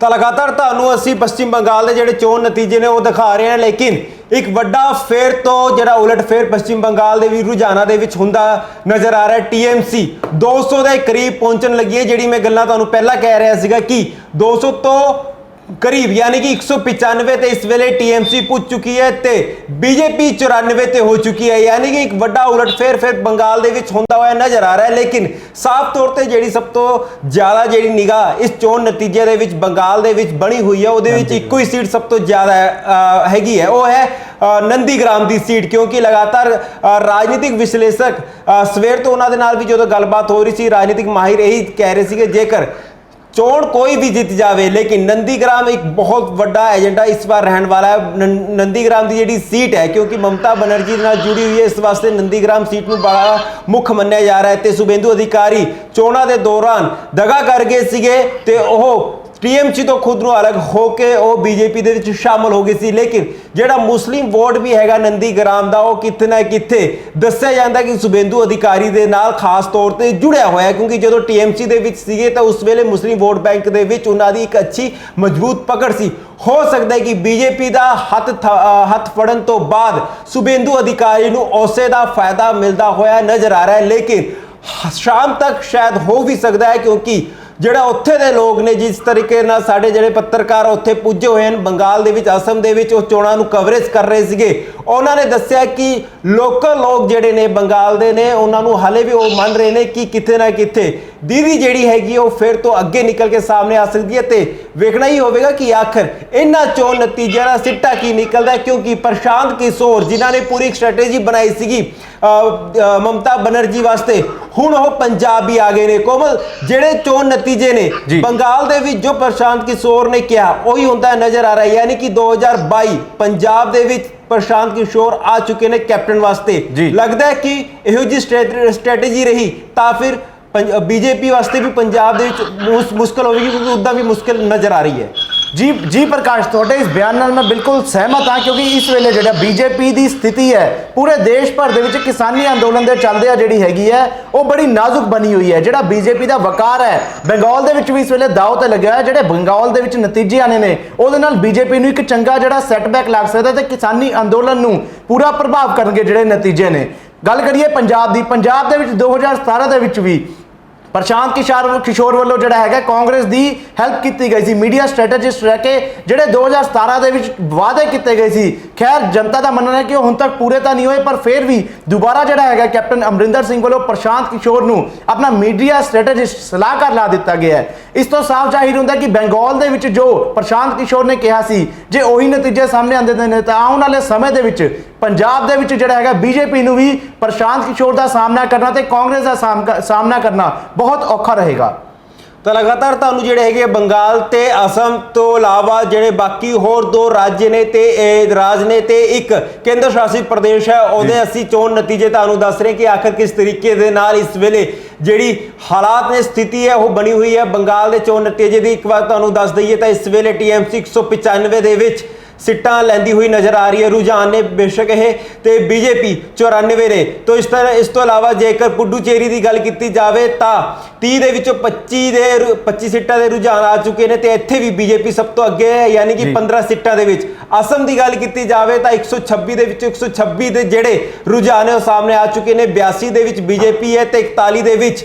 ਤਾਂ ਲਗਾਤਾਰ ਤੁਹਾਨੂੰ ਅਸੀਂ ਪੱਛਮੀ ਬੰਗਾਲ ਦੇ ਜਿਹੜੇ ਚੋਣ ਨਤੀਜੇ ਨੇ ਉਹ ਦਿਖਾ ਰਹੇ ਹਾਂ, ਲੇਕਿਨ ਇੱਕ ਵੱਡਾ ਫੇਰ ਤੋਂ ਜਿਹੜਾ ਉਲਟ ਫੇਰ ਪੱਛਮੀ ਬੰਗਾਲ ਦੇ ਵੀ ਰੁਝਾਨਾਂ ਦੇ ਵਿੱਚ ਹੁੰਦਾ ਨਜ਼ਰ ਆ ਰਿਹਾ। ਟੀਐਮਸੀ 200 ਦੇ ਕਰੀਬ ਪਹੁੰਚਣ ਲੱਗੀ ਹੈ। ਜਿਹੜੀ ਮੈਂ ਗੱਲਾਂ ਤੁਹਾਨੂੰ ਪਹਿਲਾਂ ਕਹਿ ਰਿਹਾ ਸੀਗਾ ਕਿ 200 ਤੋਂ ਕਰੀਬ ਯਾਨੀ ਕਿ 195 ਤੇ ਇਸ ਵੇਲੇ TMC ਪੁੱਜ ਚੁੱਕੀ ਹੈ ਤੇ BJP 94 ਤੇ ਹੋ ਚੁੱਕੀ ਹੈ, ਯਾਨੀ ਕਿ ਇੱਕ ਵੱਡਾ ਉਲਟਫੇਰ ਫਿਰ ਬੰਗਾਲ ਦੇ ਵਿੱਚ ਹੁੰਦਾ ਹੋਇਆ ਨਜ਼ਰ ਆ ਰਿਹਾ ਹੈ। ਲੇਕਿਨ ਸਾਫ਼ ਤੌਰ ਤੇ ਜਿਹੜੀ ਸਭ ਤੋਂ ਜ਼ਿਆਦਾ ਜਿਹੜੀ ਨਿਗਾਹ ਇਸ ਚੋਣ ਨਤੀਜੇ ਦੇ ਵਿੱਚ ਬੰਗਾਲ ਦੇ ਵਿੱਚ ਬਣੀ ਹੋਈ ਹੈ, ਉਹਦੇ ਵਿੱਚ ਇੱਕੋ ਹੀ ਸੀਟ ਸਭ ਤੋਂ ਜ਼ਿਆਦਾ ਹੈਗੀ ਹੈ, ਉਹ ਹੈ ਨੰਦੀਗ੍ਰਾਮ ਦੀ ਸੀਟ। ਕਿਉਂਕਿ ਲਗਾਤਾਰ ਰਾਜਨੀਤਿਕ ਵਿਸ਼ਲੇਸ਼ਕ ਸਵੇਰ ਤੋਂ ਉਹਨਾਂ ਦੇ ਨਾਲ ਵੀ ਜਦੋਂ ਗੱਲਬਾਤ ਹੋ ਰਹੀ ਸੀ, ਰਾਜਨੀਤਿਕ ਮਾਹਿਰ ਇਹੀ ਕਹਿ ਰਹੇ ਸੀ ਕਿ ਜੇਕਰ ਚੋਣ ਕੋਈ ਵੀ ਜਿੱਤ ਜਾਵੇ ਲੇਕਿਨ ਨੰਦੀਗ੍ਰਾਮ ਇੱਕ ਬਹੁਤ ਵੱਡਾ ਏਜੰਡਾ ਇਸ ਵਾਰ ਰਹਿਣ ਵਾਲਾ ਹੈ। ਨੰਦੀਗ੍ਰਾਮ ਦੀ ਜਿਹੜੀ ਸੀਟ ਹੈ ਕਿਉਂਕਿ ਮਮਤਾ ਬਨਰਜੀ ਨਾਲ ਜੁੜੀ ਹੋਈ ਹੈ, ਇਸ ਵਾਸਤੇ ਨੰਦੀਗ੍ਰਾਮ ਸੀਟ ਨੂੰ ਬੜਾ ਮੁੱਖ ਮੰਨਿਆ ਜਾ ਰਿਹਾ ਹੈ ਤੇ ਸੁਬੇਂਦੂ ਅਧਿਕਾਰੀ ਚੋਣਾਂ ਦੇ ਦੌਰਾਨ ਦਗਾ ਕਰ ਗਏ ਸੀਗੇ ਤੇ ਉਹ TMC ਤੋਂ ਖੁਦ ਨੂੰ ਅਲੱਗ ਹੋ ਕੇ ਉਹ BJP ਦੇ ਵਿੱਚ ਸ਼ਾਮਲ ਹੋ ਗਏ ਸੀ। ਲੇਕਿਨ ਜਿਹੜਾ ਮੁਸਲਿਮ ਵੋਟ ਵੀ ਹੈਗਾ ਨੰਦੀਗ੍ਰਾਮ ਦਾ, ਉਹ ਕਿਤੇ ਨਾ ਕਿਤੇ ਦੱਸਿਆ ਜਾਂਦਾ ਕਿ ਸੁਬੇਂਦੂ ਅਧਿਕਾਰੀ ਦੇ ਨਾਲ ਖਾਸ ਤੌਰ ਤੇ ਜੁੜਿਆ ਹੋਇਆ, ਕਿਉਂਕਿ ਜਦੋਂ TMC ਦੇ ਵਿੱਚ ਸੀਗੇ ਤਾਂ ਉਸ ਵੇਲੇ ਮੁਸਲਿਮ ਵੋਟ ਬੈਂਕ ਦੇ ਵਿੱਚ ਉਹਨਾਂ ਦੀ ਇੱਕ ਅੱਛੀ ਮਜ਼ਬੂਤ ਪਕੜ ਸੀ। ਹੋ ਸਕਦਾ ਹੈ ਕਿ BJP ਦਾ ਹੱਥ ਫੜਨ ਤੋਂ ਬਾਅਦ ਸੁਬੇਂਦੂ ਅਧਿਕਾਰੀ ਨੂੰ ਉਸੇ ਦਾ ਫਾਇਦਾ ਮਿਲਦਾ ਹੋਇਆ ਨਜ਼ਰ ਆ ਰਿਹਾ ਹੈ। ਲੇਕਿਨ ਸ਼ਾਮ ਤੱਕ ਸ਼ਾਇਦ ਹੋ ਵੀ ਸਕਦਾ ਹੈ, ਕਿਉਂਕਿ ਜਿਹੜਾ ਉੱਥੇ ਦੇ ਲੋਕ ਨੇ, ਜਿਸ ਤਰੀਕੇ ਨਾਲ ਸਾਡੇ ਜਿਹੜੇ ਪੱਤਰਕਾਰ ਉੱਥੇ ਪੁੱਜੇ ਹੋਏ ਹਨ ਬੰਗਾਲ ਦੇ ਵਿੱਚ, ਅਸਮ ਦੇ ਵਿੱਚ, ਉਹ ਚੋਣਾਂ ਨੂੰ ਕਵਰੇਜ ਕਰ ਰਹੇ ਸੀਗੇ, ਉਹਨਾਂ ਨੇ ਦੱਸਿਆ ਕਿ ਲੋਕਲ ਲੋਕ ਜਿਹੜੇ ਨੇ ਬੰਗਾਲ ਦੇ ਨੇ, ਉਹਨਾਂ ਨੂੰ ਹਾਲੇ ਵੀ ਉਹ ਮੰਨ ਰਹੇ ਨੇ ਕਿ ਕਿਤੇ ਨਾ ਕਿਤੇ ਦੀਦੀ ਜਿਹੜੀ ਹੈਗੀ ਉਹ ਫਿਰ ਤੋਂ ਅੱਗੇ ਨਿਕਲ ਕੇ ਸਾਹਮਣੇ ਆ ਸਕਦੀ ਹੈ ਤੇ ਵੇਖਣਾ ਹੀ ਹੋਵੇਗਾ ਕਿ ਆਖਰ ਇਹਨਾਂ ਚੋਣ ਨਤੀਜਿਆਂ ਦਾ ਸਿੱਟਾ ਕੀ ਨਿਕਲਦਾ ਹੈ। ਕਿਉਂਕਿ ਪ੍ਰਸ਼ਾਂਤ ਕਿਸ਼ੋਰ ਜਿਨ੍ਹਾਂ ਨੇ ਪੂਰੀ ਇੱਕ ਸਟ੍ਰੈਟੇਜੀ ਬਣਾਈ ਸੀਗੀ ਮਮਤਾ ਬਨਰਜੀ ਵਾਸਤੇ, ਹੁਣ ਉਹ ਪੰਜਾਬ ਵੀ ਆ ਗਏ ਨੇ। ਕੋਮਲ, ਜਿਹੜੇ ਚੋਣ ਨਤੀਜੇ ਨੇ ਬੰਗਾਲ ਦੇ ਵਿੱਚ ਜੋ ਪ੍ਰਸ਼ਾਂਤ ਕਿਸ਼ੋਰ ਨੇ ਕਿਹਾ ਉਹੀ ਹੁੰਦਾ ਨਜ਼ਰ ਆ ਰਿਹਾ ਹੈ, ਯਾਨੀ ਕਿ 2022 ਪੰਜਾਬ ਦੇ ਵਿੱਚ ਪ੍ਰਸ਼ਾਂਤ ਕਿਸ਼ੋਰ ਆ ਚੁੱਕੇ ਨੇ ਕੈਪਟਨ ਵਾਸਤੇ। ਲੱਗਦਾ ਹੈ ਕਿ ਇਹੋ ਜਿਹੀ ਸਟ੍ਰੈਟੇਜੀ ਰਹੀ ਤਾਂ ਫਿਰ BJP ਵਾਸਤੇ ਵੀ ਪੰਜਾਬ ਦੇ ਵਿੱਚ ਮੁਸ਼ਕਲ ਹੋਵੇਗੀ, ਕਿਉਂਕਿ ਉੱਦਾਂ ਵੀ ਮੁਸ਼ਕਲ ਨਜ਼ਰ ਆ ਰਹੀ ਹੈ। ਜੀ ਪ੍ਰਕਾਸ਼, ਤੁਹਾਡੇ ਇਸ ਬਿਆਨ ਨਾਲ ਮੈਂ ਬਿਲਕੁਲ ਸਹਿਮਤ ਹਾਂ, ਕਿਉਂਕਿ ਇਸ ਵੇਲੇ ਜਿਹੜਾ BJP ਦੀ ਸਥਿਤੀ ਹੈ ਪੂਰੇ ਦੇਸ਼ ਭਰ ਦੇ ਵਿੱਚ ਕਿਸਾਨੀ ਅੰਦੋਲਨ ਦੇ ਚੱਲਦੇ ਆ ਜਿਹੜੀ ਹੈਗੀ ਹੈ ਉਹ ਬੜੀ ਨਾਜ਼ੁਕ ਬਣੀ ਹੋਈ ਹੈ। ਜਿਹੜਾ BJP ਦਾ ਵਕਾਰ ਹੈ ਬੰਗਾਲ ਦੇ ਵਿੱਚ ਵੀ ਇਸ ਵੇਲੇ ਦਾਅ ਤੇ ਲੱਗਿਆ ਹੈ। ਜਿਹੜੇ ਬੰਗਾਲ ਦੇ ਵਿੱਚ ਨਤੀਜੇ ਆਨੇ ਨੇ ਉਹਦੇ ਨਾਲ BJP ਨੂੰ ਇੱਕ ਚੰਗਾ ਜਿਹੜਾ ਸੈਟਬੈਕ ਲੱਗ ਸਕਦਾ ਤੇ ਕਿਸਾਨੀ ਅੰਦੋਲਨ ਨੂੰ ਪੂਰਾ ਪ੍ਰਭਾਵ ਕਰਨਗੇ ਜਿਹੜੇ ਨਤੀਜੇ ਨੇ। ਗੱਲ ਕਰੀਏ ਪੰਜਾਬ ਦੀ, ਪੰਜਾਬ ਦੇ ਵਿੱਚ 2017 ਦੇ ਵਿੱਚ ਵੀ ਪ੍ਰਸ਼ਾਂਤ ਕਿਸ਼ੋਰ ਵੱਲੋਂ ਜਿਹੜਾ ਹੈਗਾ ਕਾਂਗਰਸ ਦੀ ਹੈਲਪ ਕੀਤੀ ਗਈ ਸੀ, ਮੀਡੀਆ ਸਟ੍ਰੈਟੇਜਿਸਟ ਰਹਿ ਕੇ ਜਿਹੜੇ 2017 ਦੇ ਵਿੱਚ ਵਾਅਦੇ ਕੀਤੇ ਗਏ ਸੀ। ਖੈਰ ਜਨਤਾ ਦਾ ਮੰਨਣਾ ਹੈ ਕਿ ਉਹ ਹੁਣ ਤੱਕ ਪੂਰੇ ਤਾਂ ਨਹੀਂ ਹੋਏ, ਪਰ ਫਿਰ ਵੀ ਦੁਬਾਰਾ ਜਿਹੜਾ ਹੈਗਾ ਕੈਪਟਨ ਅਮਰਿੰਦਰ ਸਿੰਘ ਵੱਲੋਂ ਪ੍ਰਸ਼ਾਂਤ ਕਿਸ਼ੋਰ ਨੂੰ ਆਪਣਾ ਮੀਡੀਆ ਸਟ੍ਰੈਟੇਜਿਸਟ ਸਲਾਹਕਾਰ ਲਾ ਦਿੱਤਾ ਗਿਆ ਹੈ। ਇਸ ਤੋਂ ਸਾਫ਼ ਜ਼ਾਹਿਰ ਹੁੰਦਾ ਕਿ ਬੰਗਾਲ ਦੇ ਵਿੱਚ ਜੋ ਪ੍ਰਸ਼ਾਂਤ ਕਿਸ਼ੋਰ ਨੇ ਕਿਹਾ ਸੀ ਜੇ ਉਹੀ ਨਤੀਜੇ ਸਾਹਮਣੇ ਆਉਂਦੇ ਨੇ ਤਾਂ ਆਉਣ ਵਾਲੇ ਸਮੇਂ ਦੇ ਵਿੱਚ ਪੰਜਾਬ ਦੇ ਵਿੱਚ ਜਿਹੜਾ ਹੈਗਾ BJP ਨੂੰ ਵੀ ਪ੍ਰਸ਼ਾਂਤ ਕਿਸ਼ੋਰ ਦਾ ਸਾਹਮਣਾ ਕਰਨਾ ਤੇ ਕਾਂਗਰਸ ਦਾ ਸਾਹਮਣਾ ਕਰਨਾ ਬਹੁਤ ਔਖਾ ਰਹੇਗਾ। ਤਾਂ ਲਗਾਤਾਰ ਤੁਹਾਨੂੰ ਜਿਹੜੇ ਹੈਗੇ ਬੰਗਾਲ ਤੇ ਅਸਮ ਤੋਂ ਇਲਾਵਾ ਜਿਹੜੇ ਬਾਕੀ ਹੋਰ ਦੋ ਰਾਜ ਨੇ ਤੇ ਇੱਕ ਕੇਂਦਰ ਸ਼ਾਸਿਤ ਪ੍ਰਦੇਸ਼ ਹੈ, ਉਹਦੇ ਅਸੀਂ ਚੋਣ ਨਤੀਜੇ ਤੁਹਾਨੂੰ ਦੱਸ ਰਹੇ ਕਿ ਆਖਰ ਕਿਸ ਤਰੀਕੇ ਦੇ ਨਾਲ ਇਸ ਵੇਲੇ ਜਿਹੜੀ ਹਾਲਾਤ ਨੇ, ਸਥਿਤੀ ਹੈ ਉਹ ਬਣੀ ਹੋਈ ਹੈ। ਬੰਗਾਲ ਦੇ ਚੋਣ ਨਤੀਜੇ ਦੀ ਇੱਕ ਵਾਰ ਤੁਹਾਨੂੰ ਦੱਸ ਦਈਏ ਤਾਂ ਇਸ ਵੇਲੇ TMC 195 ਦੇ ਵਿੱਚ सीटां लैंदी हुई नज़र आ रही है। रुझान ने बेशक है तो BJP 94 ने। तो इस तो इलावा जेकर पुडुचेरी की गल की जाए तो 30 ਦੇ ਵਿੱਚੋਂ 25 सीटां के रुझान आ चुके हैं तो इत्थे भी BJP सब तो अगे है यानी कि 15 सीटां दे विच। असम की गल की जाए तो 126 ਦੇ ਵਿੱਚੋਂ 126 ਦੇ ਜਿਹੜੇ रुझान है वो सामने आ चुके हैं। 82 ਦੇ ਵਿੱਚ BJP है तो 41 ਦੇ ਵਿੱਚ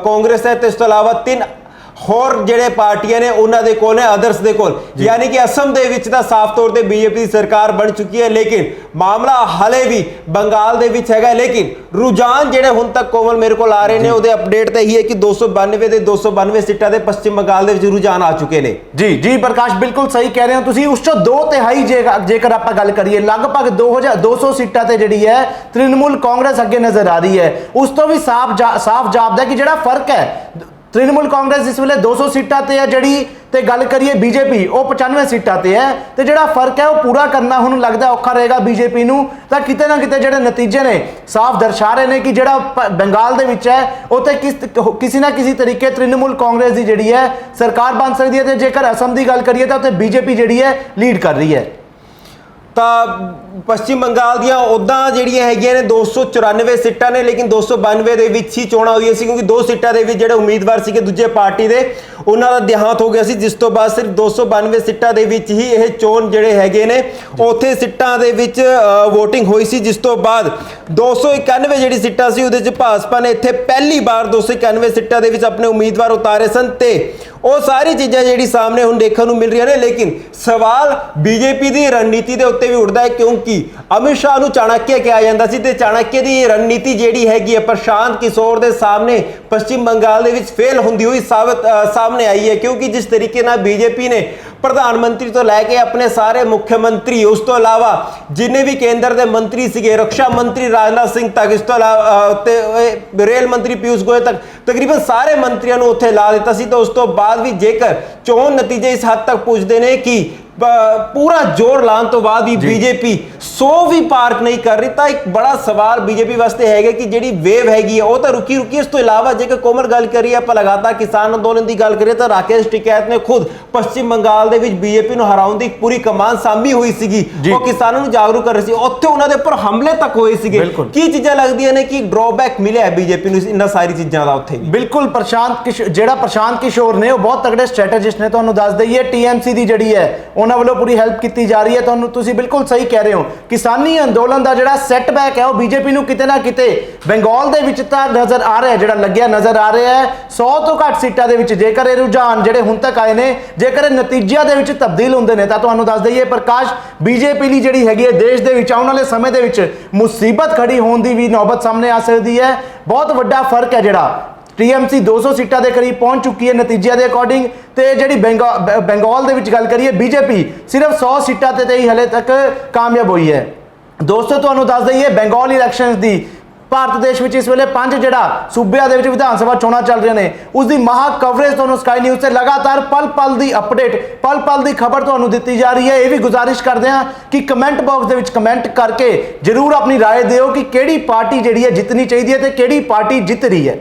कांग्रेस है। तो इस तो इलावा 3 ਹੋਰ ਜਿਹੜੇ ਪਾਰਟੀਆਂ ਨੇ ਉਹਨਾਂ ਦੇ ਕੋਲ ਨੇ ਅਦਰਸ ਦੇ ਕੋਲ, ਯਾਨੀ ਕਿ ਅਸਮ ਦੇ ਵਿੱਚ ਤਾਂ ਸਾਫ਼ ਤੌਰ ਤੇ BJP ਦੀ ਸਰਕਾਰ ਬਣ ਚੁੱਕੀ ਹੈ। ਲੇਕਿਨ ਮਾਮਲਾ ਹਾਲੇ ਵੀ ਬੰਗਾਲ ਦੇ ਵਿੱਚ ਹੈਗਾ। ਲੇਕਿਨ ਰੁਝਾਨ ਜਿਹੜੇ ਹੁਣ ਤੱਕ ਕੋਮਲ ਮੇਰੇ ਕੋਲ ਆ ਰਹੇ ਨੇ ਉਹਦੇ ਅਪਡੇਟ ਤਾਂ ਇਹੀ ਹੈ ਕਿ 292 ਦੇ 292 ਸੀਟਾਂ ਦੇ ਪੱਛਮੀ ਬੰਗਾਲ ਦੇ ਵਿੱਚ ਰੁਝਾਨ ਆ ਚੁੱਕੇ ਨੇ। ਜੀ ਪ੍ਰਕਾਸ਼ ਬਿਲਕੁਲ ਸਹੀ ਕਹਿ ਰਹੇ ਹੋ ਤੁਸੀਂ। ਉਸ ਚੋਂ 2/3 ਜੇਕਰ ਆਪਾਂ ਗੱਲ ਕਰੀਏ ਲਗਭਗ 200 ਸੀਟਾਂ ਤੇ ਜਿਹੜੀ ਹੈ ਤ੍ਰਿਣਮੂਲ ਕਾਂਗਰਸ ਅੱਗੇ ਨਜ਼ਰ ਆ ਰਹੀ ਹੈ। ਉਸ ਤੋਂ ਵੀ ਸਾਫ਼ ਜਾਪਦਾ ਕਿ ਜਿਹੜਾ ਫਰਕ ਹੈ तृणमूल कांग्रेस इस वे 200 सीटां ते है जड़ी ते गल करिए BJP वो 95 सीटां ते है ते जड़ा फर्क है वो पूरा करना हुण लगदा औखा रहेगा BJP नूं। तां किते ना किते जड़े नतीजे ने साफ दर्शा रहे ने कि जड़ा बंगाल दे विच है उत्ते किसी ना किसी तरीके तृणमूल कांग्रेस दी जड़ी है सरकार बन सकदी है ते जेकर असम दी गल करिए तां उत्ते BJP जड़ी है लीड कर रही है। पश्चिम बंगाल दियां उदां ਜਿਹੜੀਆਂ ਹੈਗੀਆਂ ਨੇ 294 ਸੀਟਾਂ ਨੇ। ਲੇਕਿਨ 292 ਦੇ ਵਿੱਚ ਹੀ ਚੋਣਾਂ ਹੋਈਆਂ ਸੀ ਕਿਉਂਕਿ 2 ਸੀਟਾਂ ਦੇ ਵਿੱਚ ਜਿਹੜੇ ਉਮੀਦਵਾਰ ਸੀਗੇ ਦੂਜੇ ਪਾਰਟੀ ਦੇ ਉਹਨਾਂ ਦਾ ਦੇਹਾਂਤ ਹੋ ਗਿਆ ਸੀ, ਜਿਸ ਤੋਂ ਬਾਅਦ ਸਿਰਫ 292 ਸੀਟਾਂ ਦੇ ਵਿੱਚ ਹੀ ਇਹ ਚੋਣ ਜਿਹੜੇ ਹੈਗੇ ਨੇ ਉੱਥੇ ਸੀਟਾਂ ਦੇ ਵਿੱਚ VOTING ਹੋਈ ਸੀ। ਜਿਸ ਤੋਂ ਬਾਅਦ 291 ਜਿਹੜੀ ਸੀਟਾਂ ਸੀ ਉਹਦੇ 'ਚ ਭਾਜਪਾ ਨੇ ਇੱਥੇ ਪਹਿਲੀ ਵਾਰ 291 ਸੀਟਾਂ ਦੇ ਵਿੱਚ ਆਪਣੇ ਉਮੀਦਵਾਰ ਉਤਾਰੇ ਸਨ ਤੇ ਉਹ ਸਾਰੀ ਚੀਜ਼ਾਂ ਜਿਹੜੀ ਸਾਹਮਣੇ ਹੁਣ ਦੇਖਣ ਨੂੰ ਮਿਲ ਰਹੀਆਂ ਨੇ। ਲੇਕਿਨ ਸਵਾਲ ਬੀਜੇਪੀ ਦੀ ਰਣਨੀਤੀ ਦੇ ਉੱਤੇ ਵੀ ਉੱਠਦਾ ਹੈ, ਕਿਉਂਕਿ ਅਮਿਤ ਸ਼ਾਹ ਨੂੰ ਚਾਣਕਿਆ ਕਿਹਾ ਜਾਂਦਾ ਸੀ ਤੇ ਚਾਣਕਿਆ ਦੀ ਰਣਨੀਤੀ ਜਿਹੜੀ ਹੈਗੀ ਹੈ ਪ੍ਰਸ਼ਾਂਤ ਕਿਸ਼ੋਰ ਦੇ ਸਾਹਮਣੇ ਪੱਛਮੀ ਬੰਗਾਲ ਦੇ ਵਿੱਚ ਫੇਲ ਹੁੰਦੀ ਹੋਈ ਸਾਹਮਣੇ ਆਈ ਹੈ। ਕਿਉਂਕਿ ਜਿਸ ਤਰੀਕੇ ਨਾਲ ਬੀਜੇਪੀ ਨੇ ਪ੍ਰਧਾਨ ਮੰਤਰੀ ਤੋਂ ਲੈ ਕੇ ਆਪਣੇ ਸਾਰੇ ਮੁੱਖ ਮੰਤਰੀ, ਉਸ ਤੋਂ ਇਲਾਵਾ ਜਿੰਨੇ ਵੀ ਕੇਂਦਰ ਦੇ ਮੰਤਰੀ ਸੀਗੇ, ਰੱਖਿਆ ਮੰਤਰੀ ਰਾਜਨਾਥ ਸਿੰਘ ਤੱਕ, ਇਸ ਤੋਂ ਇਲਾਵਾ ਤੇ ਰੇਲ ਮੰਤਰੀ ਪਿਊਸ਼ ਗੋਇਲ ਤੱਕ, ਤਕਰੀਬਨ ਸਾਰੇ ਮੰਤਰੀਆਂ ਨੂੰ ਉੱਥੇ ਲਾ ਦਿੱਤਾ ਸੀ। ਤੇ ਉਸ ਤੋਂ ਬਾਅਦ ਵੀ ਜੇਕਰ ਚੋਣ ਨਤੀਜੇ ਇਸ ਹੱਦ ਤੱਕ ਪੁੱਜਦੇ ਨੇ ਕਿ ਪੂਰਾ ਜ਼ੋਰ ਲਾਉਣ ਤੋਂ ਬਾਅਦ ਵੀ ਬੀਜੇਪੀ 100 ਵੀ ਪਾਰ ਨਹੀਂ ਕਰ ਰਹੀ, ਤਾਂ ਇੱਕ ਬੜਾ ਸਵਾਲ ਬੀਜੇਪੀ ਵਾਸਤੇ ਹੈਗਾ ਕਿ ਜਿਹੜੀ ਵੇਵ ਹੈਗੀ ਹੈ ਉਹ ਤਾਂ ਰੁਕੀ। ਇਸ ਤੋਂ ਇਲਾਵਾ ਜੇਕਰ ਕੋਮਲ ਗੱਲ ਕਰੀਏ, ਆਪਾਂ ਲਗਾਤਾਰ ਕਿਸਾਨ ਅੰਦੋਲਨ ਦੀ ਗੱਲ ਕਰੀਏ ਤਾਂ ਰਾਕੇਸ਼ ਟਿਕੈਤ ਨੇ ਖੁਦ ਪੱਛਮੀ ਬੰਗਾਲ ਦੇ ਵਿੱਚ ਬੀਜੇਪੀ ਨੂੰ ਹਰਾਉਣ ਦੀ ਪੂਰੀ ਕਮਾਨ ਸਾਂਭੀ ਹੋਈ ਸੀਗੀ। ਉਹ ਕਿਸਾਨਾਂ ਨੂੰ ਜਾਗਰੂਕ ਕਰ ਰਹੀ ਸੀ, ਉੱਥੇ ਉਹਨਾਂ ਦੇ ਉੱਪਰ ਹਮਲੇ ਤੱਕ ਹੋਏ ਸੀਗੇ। ਕੀ ਚੀਜ਼ਾਂ ਲੱਗਦੀਆਂ ਨੇ ਕਿ ਡਰਾਬੈਕ ਮਿਲਿਆ ਬੀਜੇਪੀ ਨੂੰ ਇਹਨਾਂ ਸਾਰੀ ਚੀਜ਼ਾਂ ਦਾ ਉੱਥੇ? ਬਿਲਕੁਲ ਪ੍ਰਸ਼ਾਂਤ ਕਿਸ਼ੋਰ ਨੇ ਉਹ ਬਹੁਤ ਤਗੜੇ ਸਟ੍ਰੈਟੇਜਿਸਟ ਨੇ। ਤੁਹਾਨੂੰ ਦੱਸ ਦਈਏ TMC ਦੀ ਜਿਹੜੀ ਹੈ ਉਹਨਾਂ ਵੱਲੋਂ ਪੂਰੀ ਹੈਲਪ ਕੀਤੀ ਜਾ ਰਹੀ ਹੈ। ਤੁਸੀਂ ਬਿਲਕੁਲ ਸਹੀ ਕਹਿ ਰਹੇ ਹੋ, ਕਿਸਾਨੀ ਅੰਦੋਲਨ ਦਾ ਜਿਹੜਾ ਸੈਟਬੈਕ ਹੈ ਉਹ ਬੀਜੇਪੀ ਨੂੰ ਕਿਤੇ ਨਾ ਕਿਤੇ ਬੰਗਾਲ ਦੇ ਵਿੱਚ ਤਾਂ ਨਜ਼ਰ ਆ ਰਿਹਾ, ਜਿਹੜਾ ਲੱਗਿਆ ਨਜ਼ਰ ਆ ਰਿਹਾ ਹੈ। 100 ਤੋਂ ਘੱਟ ਸੀਟਾਂ ਦੇ ਵਿੱਚ ਜੇਕਰ ਇਹ ਰੁਝਾਨ ਜਿਹੜੇ ਹੁਣ ਤੱਕ ਆਏ ਨੇ, ਜੇਕਰ ਇਹ ਨਤੀਜਿਆਂ ਦੇ ਵਿੱਚ ਤਬਦੀਲ ਹੁੰਦੇ ਨੇ ਤਾਂ ਤੁਹਾਨੂੰ ਦੱਸ ਦਈਏ ਪ੍ਰਕਾਸ਼, ਬੀਜੇਪੀ ਲਈ ਜਿਹੜੀ ਹੈਗੀ ਹੈ ਦੇਸ਼ ਦੇ ਵਿੱਚ ਆਉਣ ਵਾਲੇ ਸਮੇਂ ਦੇ ਵਿੱਚ ਮੁਸੀਬਤ ਖੜੀ ਹੋਣ ਦੀ ਵੀ ਨੌਬਤ ਸਾਹਮਣੇ ਆ ਸਕਦੀ ਹੈ। ਬਹੁਤ ਵੱਡਾ ਫਰਕ ਹੈ ਜਿਹੜਾ TMC 200 ਸੀਟਾਂ ਦੇ ਕਰੀਬ ਪਹੁੰਚ ਚੁੱਕੀ ਹੈ ਨਤੀਜਿਆਂ ਦੇ ਅਕੋਰਡਿੰਗ, ਤੇ ਜਿਹੜੀ ਬੰਗਾਲ ਦੇ ਵਿੱਚ ਗੱਲ ਕਰੀਏ ਬੀਜੇਪੀ ਸਿਰਫ 100 ਸੀਟਾਂ ਤੇ ਹੀ ਹਲੇ ਤੱਕ ਕਾਮਯਾਬ ਹੋਈ ਹੈ। ਦੋਸਤੋ ਤੁਹਾਨੂੰ ਦੱਸ ਦਈਏ ਬੰਗਾਲ ਇਲੈਕਸ਼ਨਸ ਦੀ ਭਾਰਤ ਦੇਸ਼ ਵਿੱਚ ਇਸ ਵੇਲੇ 5 ਜਿਹੜਾ ਸੂਬਿਆਂ ਦੇ ਵਿੱਚ ਵਿਧਾਨ ਸਭਾ ਚੋਣਾਂ ਚੱਲ ਰਹੀਆਂ ਨੇ, ਉਸ ਦੀ ਮਹਾ ਕਵਰੇਜ ਤੁਹਾਨੂੰ ਸਕਾਈ ਨਿਊਜ਼ ਤੇ ਲਗਾਤਾਰ ਪਲ ਦੀ ਅਪਡੇਟ, ਪਲ ਦੀ ਖਬਰ ਤੁਹਾਨੂੰ ਦਿੱਤੀ ਜਾ ਰਹੀ ਹੈ। ਇਹ ਵੀ ਗੁਜ਼ਾਰਿਸ਼ ਕਰਦੇ ਹਾਂ ਕਿ ਕਮੈਂਟ ਬਾਕਸ ਦੇ ਵਿੱਚ ਕਮੈਂਟ ਕਰਕੇ ਜਰੂਰ ਆਪਣੀ ਰਾਏ ਦਿਓ ਕਿ ਕਿਹੜੀ ਪਾਰਟੀ ਜਿਹੜੀ ਹੈ ਜਿੱਤਣੀ ਚਾਹੀਦੀ ਹੈ ਤੇ ਕਿਹੜੀ ਪਾਰਟੀ ਜਿੱਤ ਰਹੀ ਹੈ।